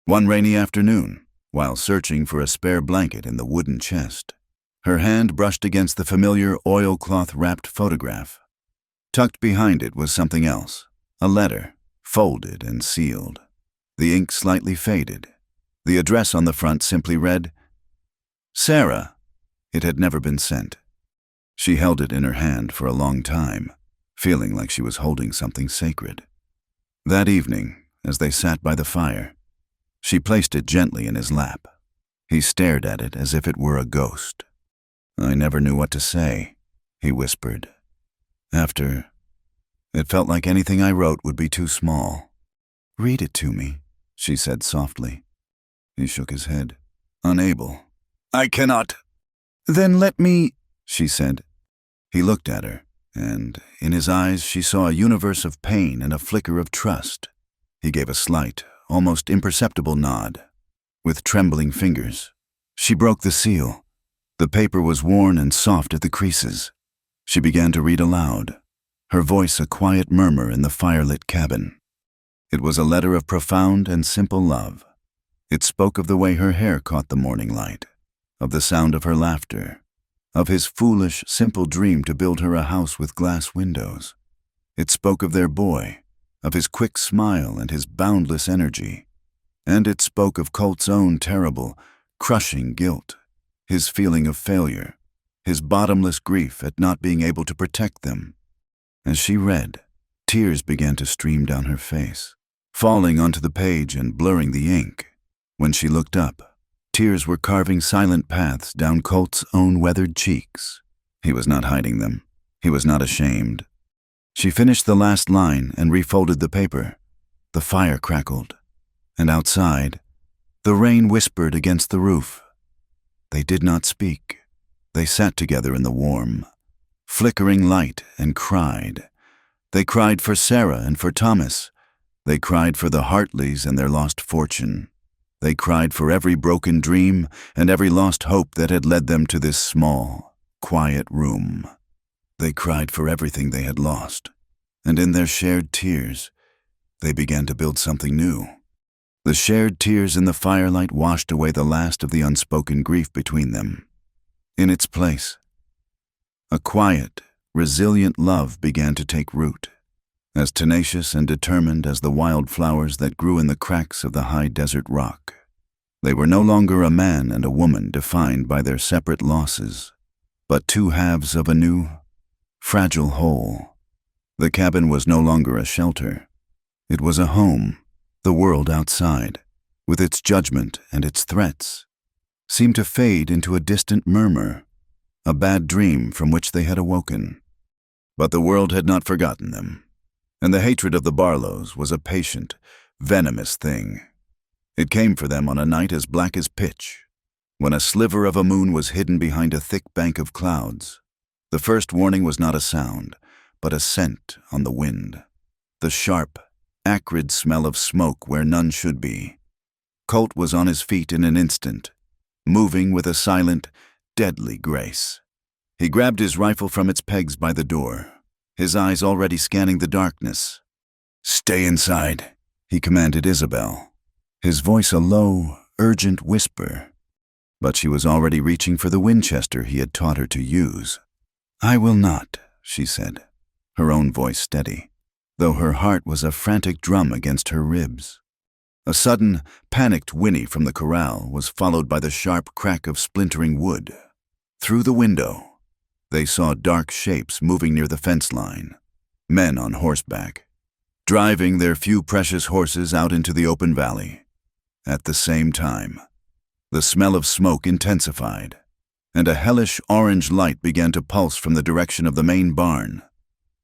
Speaker 1: One rainy afternoon, while searching for a spare blanket in the wooden chest, her hand brushed against the familiar oilcloth-wrapped photograph. Tucked behind it was something else, a letter, folded and sealed. The ink slightly faded. The address on the front simply read, "Sarah." It had never been sent. She held it in her hand for a long time, feeling like she was holding something sacred. That evening, as they sat by the fire, she placed it gently in his lap. He stared at it as if it were a ghost. "I never knew what to say," he whispered. It felt like anything I wrote would be too small." "Read it to me," she said softly. He shook his head, unable. "I cannot." "Then let me," she said. He looked at her, and in his eyes she saw a universe of pain and a flicker of trust. He gave a slight, almost imperceptible nod. With trembling fingers, she broke the seal. The paper was worn and soft at the creases. She began to read aloud, her voice a quiet murmur in the firelit cabin. It was a letter of profound and simple love. It spoke of the way her hair caught the morning light, of the sound of her laughter, of his foolish, simple dream to build her a house with glass windows. It spoke of their boy, of his quick smile and his boundless energy. And it spoke of Colt's own terrible, crushing guilt, his feeling of failure, his bottomless grief at not being able to protect them. As she read, tears began to stream down her face, falling onto the page and blurring the ink. When she looked up, tears were carving silent paths down Colt's own weathered cheeks. He was not hiding them. He was not ashamed. She finished the last line and refolded the paper. The fire crackled, and outside, the rain whispered against the roof. They did not speak. They sat together in the warm, flickering light and cried. They cried for Sarah and for Thomas. They cried for the Hartleys and their lost fortune. They cried for every broken dream and every lost hope that had led them to this small, quiet room. They cried for everything they had lost, and in their shared tears, they began to build something new. The shared tears in the firelight washed away the last of the unspoken grief between them. In its place, a quiet, resilient love began to take root, as tenacious and determined as the wildflowers that grew in the cracks of the high desert rock. They were no longer a man and a woman defined by their separate losses, but two halves of a new, fragile whole. The cabin was no longer a shelter. It was a home. The world outside, with its judgment and its threats, seemed to fade into a distant murmur, a bad dream from which they had awoken. But the world had not forgotten them, and the hatred of the Barlows was a patient, venomous thing. It came for them on a night as black as pitch, when a sliver of a moon was hidden behind a thick bank of clouds. The first warning was not a sound, but a scent on the wind, the sharp, acrid smell of smoke where none should be. Colt was on his feet in an instant, moving with a silent, deadly grace. He grabbed his rifle from its pegs by the door, his eyes already scanning the darkness. "Stay inside," he commanded Isabel, his voice a low, urgent whisper. But she was already reaching for the Winchester he had taught her to use. "I will not," she said, her own voice steady, though her heart was a frantic drum against her ribs. A sudden, panicked whinny from the corral was followed by the sharp crack of splintering wood. Through the window, they saw dark shapes moving near the fence line, men on horseback, driving their few precious horses out into the open valley. At the same time, the smell of smoke intensified, and a hellish orange light began to pulse from the direction of the main barn.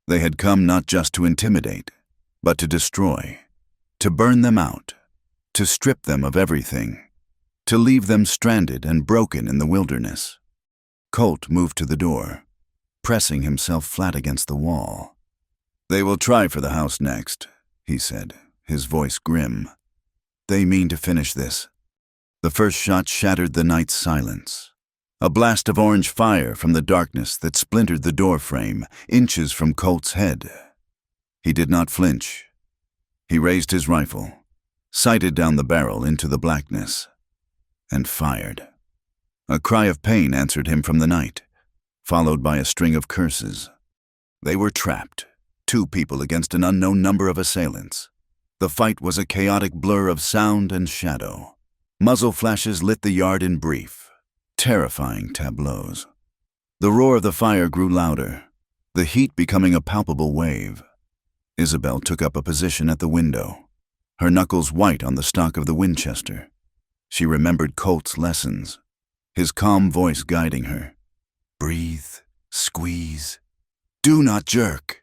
Speaker 1: They had come not just to intimidate, but to destroy, to burn them out, to strip them of everything, to leave them stranded and broken in the wilderness. Colt moved to the door, pressing himself flat against the wall. "They will try for the house next," he said, his voice grim. "They mean to finish this." The first shot shattered the night's silence. A blast of orange fire from the darkness that splintered the door frame, inches from Colt's head. He did not flinch. He raised his rifle, sighted down the barrel into the blackness, and fired. A cry of pain answered him from the night, followed by a string of curses. They were trapped, two people against an unknown number of assailants. The fight was a chaotic blur of sound and shadow. Muzzle flashes lit the yard in brief, terrifying tableaus. The roar of the fire grew louder, the heat becoming a palpable wave. Isabel took up a position at the window, her knuckles white on the stock of the Winchester. She remembered Colt's lessons, his calm voice guiding her. "Breathe, squeeze, do not jerk."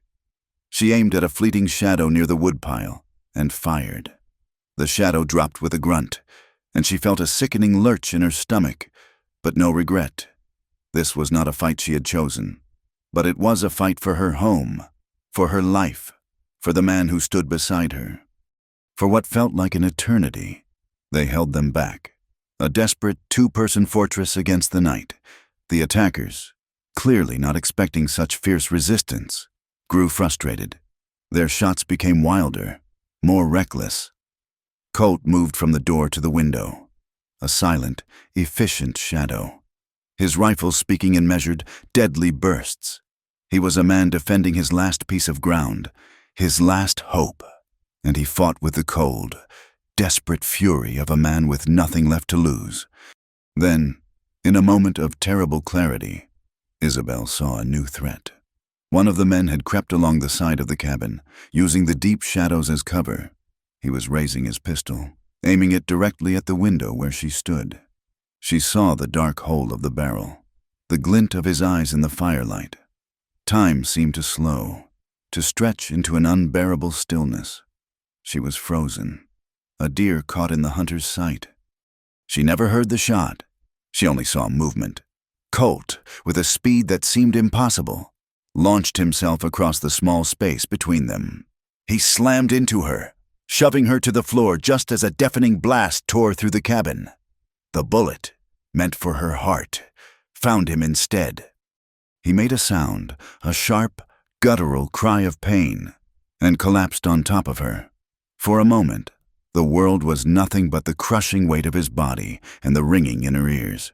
Speaker 1: She aimed at a fleeting shadow near the woodpile and fired. The shadow dropped with a grunt, and she felt a sickening lurch in her stomach, but no regret. This was not a fight she had chosen, but it was a fight for her home, for her life, for the man who stood beside her. For what felt like an eternity, they held them back, a desperate two-person fortress against the night. The attackers, clearly not expecting such fierce resistance, grew frustrated. Their shots became wilder, more reckless. Colt moved from the door to the window, a silent, efficient shadow, his rifle speaking in measured, deadly bursts. He was a man defending his last piece of ground, his last hope. and he fought with the cold, desperate fury of a man with nothing left to lose. Then, in a moment of terrible clarity, Isabel saw a new threat. One of the men had crept along the side of the cabin, using the deep shadows as cover. He was raising his pistol, aiming it directly at the window where she stood. She saw the dark hole of the barrel, the glint of his eyes in the firelight. Time seemed to slow, to stretch into an unbearable stillness. She was frozen, a deer caught in the hunter's sight. She never heard the shot. She only saw movement. Colt, with a speed that seemed impossible, launched himself across the small space between them. He slammed into her, shoving her to the floor just as a deafening blast tore through the cabin. The bullet, meant for her heart, found him instead. He made a sound, a sharp, guttural cry of pain, and collapsed on top of her. For a moment, the world was nothing but the crushing weight of his body and the ringing in her ears.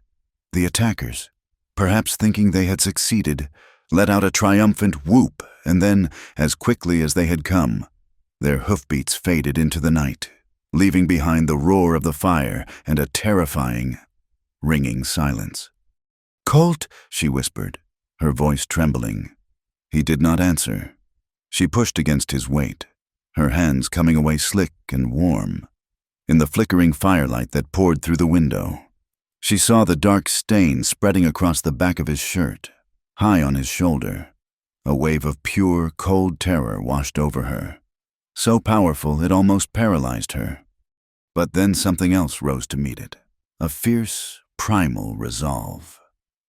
Speaker 1: The attackers, perhaps thinking they had succeeded, let out a triumphant whoop, and then, as quickly as they had come, their hoofbeats faded into the night, leaving behind the roar of the fire and a terrifying, ringing silence. "Colt," she whispered, her voice trembling. He did not answer. She pushed against his weight, her hands coming away slick and warm. In the flickering firelight that poured through the window, she saw the dark stain spreading across the back of his shirt. High on his shoulder, a wave of pure, cold terror washed over her, so powerful it almost paralyzed her. But then something else rose to meet it, a fierce, primal resolve.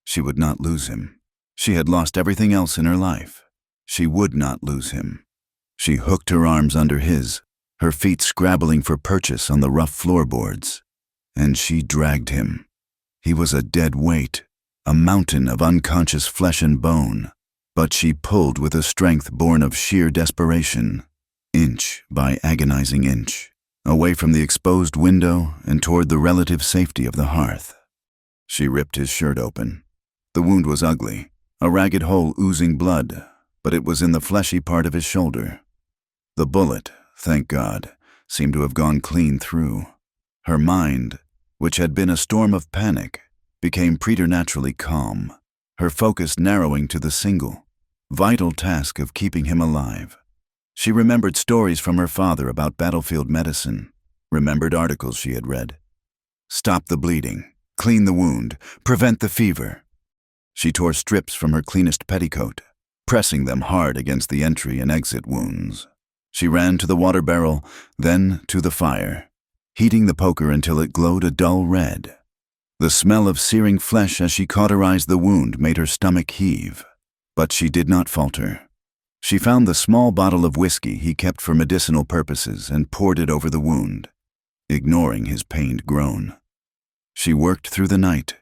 Speaker 1: She would not lose him. She had lost everything else in her life. She would not lose him. She hooked her arms under his, her feet scrabbling for purchase on the rough floorboards, and she dragged him. He was a dead weight, a mountain of unconscious flesh and bone, but she pulled with a strength born of sheer desperation, inch by agonizing inch, away from the exposed window and toward the relative safety of the hearth. She ripped his shirt open. The wound was ugly, a ragged hole oozing blood, but it was in the fleshy part of his shoulder. The bullet, thank God, seemed to have gone clean through. Her mind, which had been a storm of panic, became preternaturally calm, her focus narrowing to the single, vital task of keeping him alive. She remembered stories from her father about battlefield medicine, remembered articles she had read. Stop the bleeding, clean the wound, prevent the fever. She tore strips from her cleanest petticoat, pressing them hard against the entry and exit wounds. She ran to the water barrel, then to the fire, heating the poker until it glowed a dull red. The smell of searing flesh as she cauterized the wound made her stomach heave, but she did not falter. She found the small bottle of whiskey he kept for medicinal purposes and poured it over the wound, ignoring his pained groan. She worked through the night,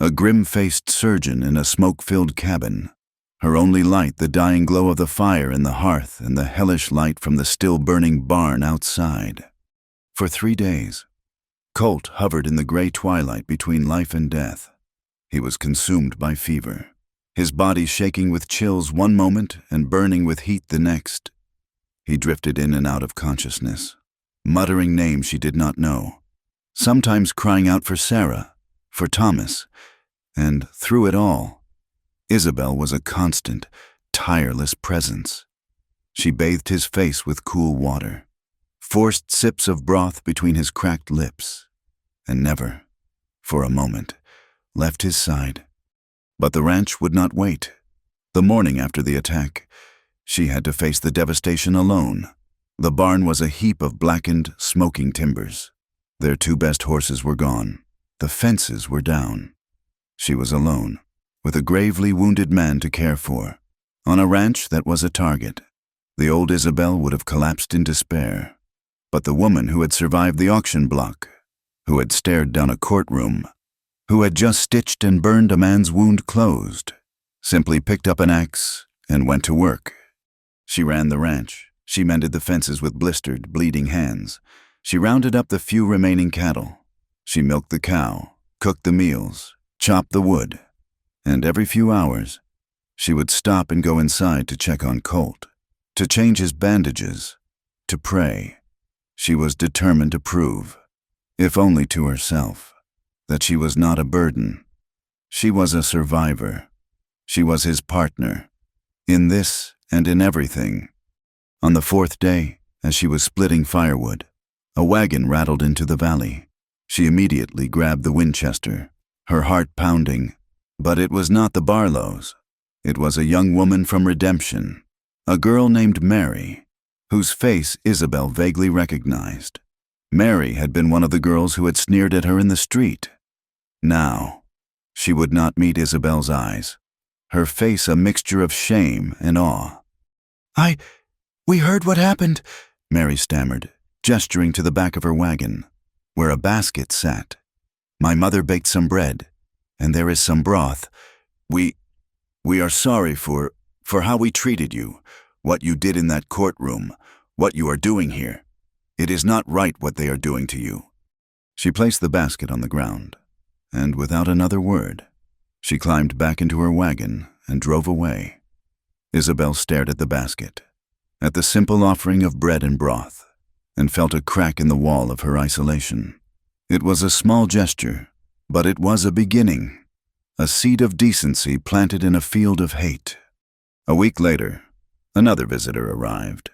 Speaker 1: a grim-faced surgeon in a smoke-filled cabin, her only light the dying glow of the fire in the hearth and the hellish light from the still-burning barn outside. For 3 days, Colt hovered in the gray twilight between life and death. He was consumed by fever, his body shaking with chills one moment and burning with heat the next. He drifted in and out of consciousness, muttering names she did not know, sometimes crying out for Sarah, for Thomas, and through it all, Isabel was a constant, tireless presence. She bathed his face with cool water, forced sips of broth between his cracked lips, and never, for a moment, left his side. But the ranch would not wait. The morning after the attack, she had to face the devastation alone. The barn was a heap of blackened, smoking timbers. Their 2 best horses were gone. The fences were down. She was alone, with a gravely wounded man to care for, on a ranch that was a target. The old Isabel would have collapsed in despair. But the woman who had survived the auction block, who had stared down a courtroom, who had just stitched and burned a man's wound closed, simply picked up an axe and went to work. She ran the ranch. She mended the fences with blistered, bleeding hands. She rounded up the few remaining cattle. She milked the cow, cooked the meals, chopped the wood, and every few hours, she would stop and go inside to check on Colt, to change his bandages, to pray. She was determined to prove, if only to herself, that she was not a burden. She was a survivor. She was his partner, in this and in everything. On the fourth day, as she was splitting firewood, a wagon rattled into the valley. She immediately grabbed the Winchester, her heart pounding. But it was not the Barlows. It was a young woman from Redemption, a girl named Mary, whose face Isabel vaguely recognized. Mary had been one of the girls who had sneered at her in the street. Now, she would not meet Isabel's eyes, her face a mixture of shame and awe. We heard what happened," Mary stammered, gesturing to the back of her wagon, where a basket sat. "My mother baked some bread, and there is some broth. We are sorry for how we treated you, what you did in that courtroom, what you are doing here. It is not right what they are doing to you." She placed the basket on the ground, and without another word, she climbed back into her wagon and drove away. Isabel stared at the basket, at the simple offering of bread and broth, and felt a crack in the wall of her isolation. It was a small gesture, but it was a beginning, a seed of decency planted in a field of hate. A week later, another visitor arrived.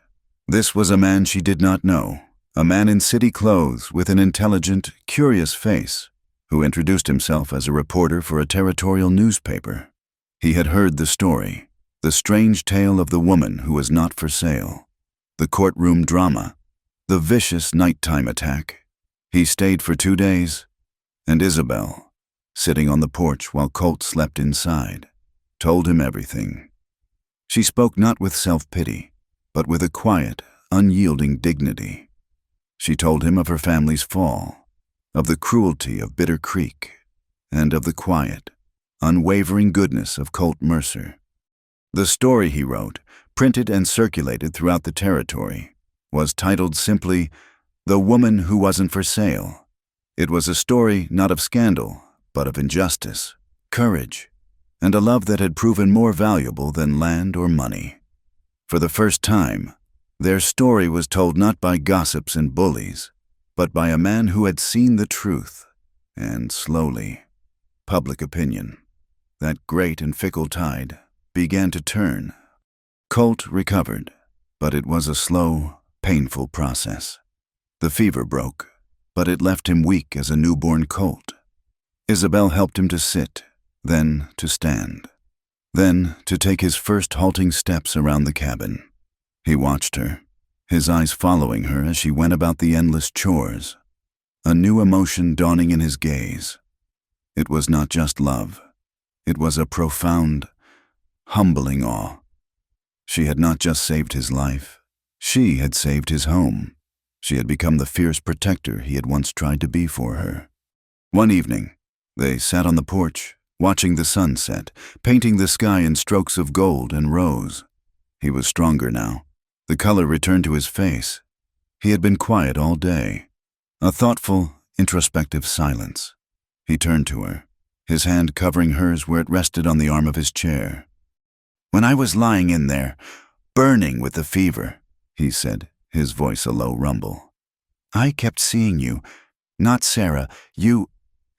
Speaker 1: This was a man she did not know, a man in city clothes with an intelligent, curious face, who introduced himself as a reporter for a territorial newspaper. He had heard the story, the strange tale of the woman who was not for sale, the courtroom drama, the vicious nighttime attack. He stayed for 2 days, and Isabel, sitting on the porch while Colt slept inside, told him everything. She spoke not with self-pity, but with a quiet, unyielding dignity. She told him of her family's fall, of the cruelty of Bitter Creek, and of the quiet, unwavering goodness of Colt Mercer. The story he wrote, printed and circulated throughout the territory, was titled simply, "The Woman Who Wasn't for Sale." It was a story not of scandal, but of injustice, courage, and a love that had proven more valuable than land or money. For the first time, their story was told not by gossips and bullies, but by a man who had seen the truth, and slowly, public opinion, that great and fickle tide, began to turn. Colt recovered, but it was a slow, painful process. The fever broke, but it left him weak as a newborn colt. Isabel helped him to sit, then to stand, then to take his first halting steps around the cabin. He watched her, his eyes following her as she went about the endless chores, a new emotion dawning in his gaze. It was not just love. It was a profound, humbling awe. She had not just saved his life. She had saved his home. She had become the fierce protector he had once tried to be for her. One evening, they sat on the porch, watching the sun set, painting the sky in strokes of gold and rose. He was stronger now. The color returned to his face. He had been quiet all day. A thoughtful, introspective silence. He turned to her, his hand covering hers where it rested on the arm of his chair. "When I was lying in there, burning with the fever," he said, his voice a low rumble, "I kept seeing you, not Sarah. You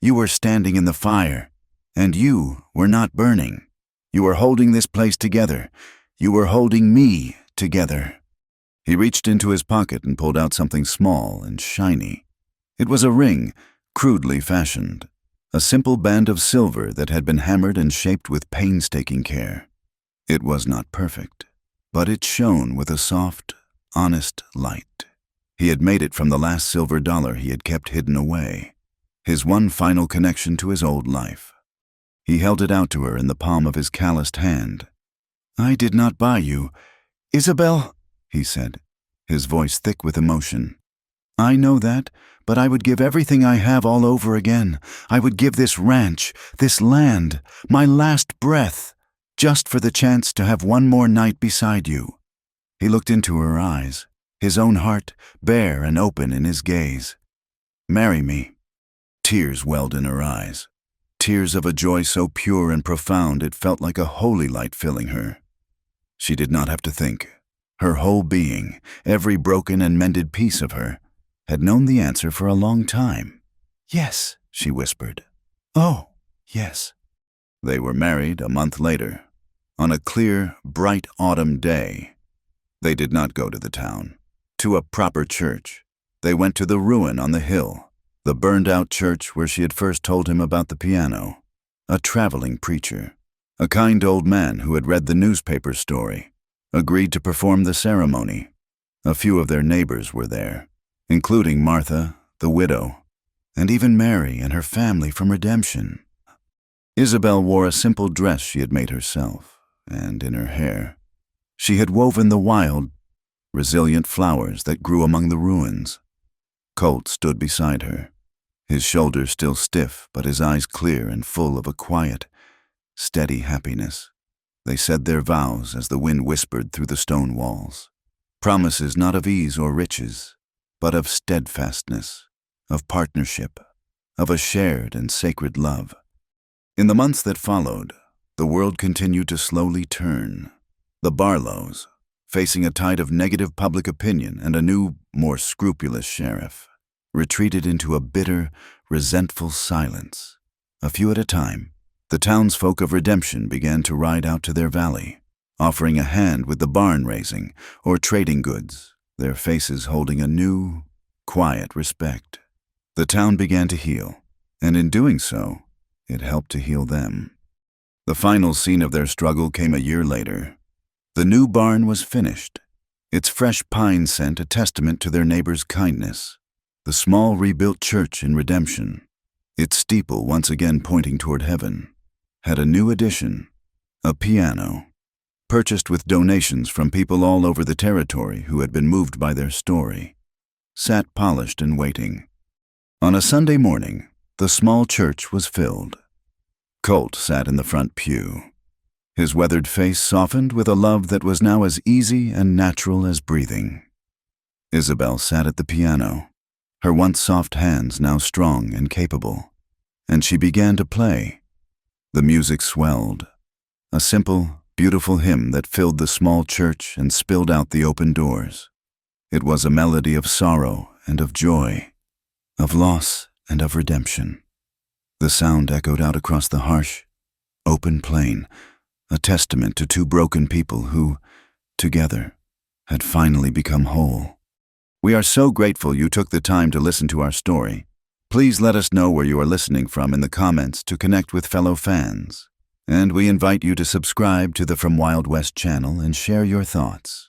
Speaker 1: were standing in the fire, and you were not burning. You were holding this place together. You were holding me together." He reached into his pocket and pulled out something small and shiny. It was a ring, crudely fashioned, a simple band of silver that had been hammered and shaped with painstaking care. It was not perfect, but it shone with a soft, honest light. He had made it from the last silver dollar he had kept hidden away, his one final connection to his old life. He held it out to her in the palm of his calloused hand. "I did not buy you, Isabel," he said, his voice thick with emotion. "I know that, but I would give everything I have all over again. I would give this ranch, this land, my last breath, just for the chance to have one more night beside you." He looked into her eyes, his own heart bare and open in his gaze. "Marry me." Tears welled in her eyes, tears of a joy so pure and profound it felt like a holy light filling her. She did not have to think. Her whole being, every broken and mended piece of her, had known the answer for a long time. "Yes," she whispered. "Oh, yes." They were married a month later, on a clear, bright autumn day. They did not go to the town, to a proper church. They went to the ruin on the hill, the burned-out church where she had first told him about the piano. A traveling preacher, a kind old man who had read the newspaper story, agreed to perform the ceremony. A few of their neighbors were there, including Martha, the widow, and even Mary and her family from Redemption. Isabel wore a simple dress she had made herself, and in her hair, she had woven the wild, resilient flowers that grew among the ruins. Colt stood beside her, his shoulders still stiff but his eyes clear and full of a quiet, steady happiness. They said their vows as the wind whispered through the stone walls. Promises not of ease or riches, but of steadfastness, of partnership, of a shared and sacred love. In the months that followed, the world continued to slowly turn. The Barlows, facing a tide of negative public opinion and a new, more scrupulous sheriff, retreated into a bitter, resentful silence. A few at a time, the townsfolk of Redemption began to ride out to their valley, offering a hand with the barn raising or trading goods, their faces holding a new, quiet respect. The town began to heal, and in doing so, it helped to heal them. The final scene of their struggle came a year later. The new barn was finished, its fresh pine scent a testament to their neighbors' kindness. The small rebuilt church in Redemption, its steeple once again pointing toward heaven, had a new addition, a piano, purchased with donations from people all over the territory who had been moved by their story, sat polished and waiting. On a Sunday morning, the small church was filled. Colt sat in the front pew, his weathered face softened with a love that was now as easy and natural as breathing. Isabel sat at the piano, her once soft hands now strong and capable, and she began to play. The music swelled, a simple, beautiful hymn that filled the small church and spilled out the open doors. It was a melody of sorrow and of joy, of loss and of redemption. The sound echoed out across the harsh, open plain, a testament to two broken people who, together, had finally become whole. We are so grateful you took the time to listen to our story. Please let us know where you are listening from in the comments to connect with fellow fans. And we invite you to subscribe to the From Wild West channel and share your thoughts.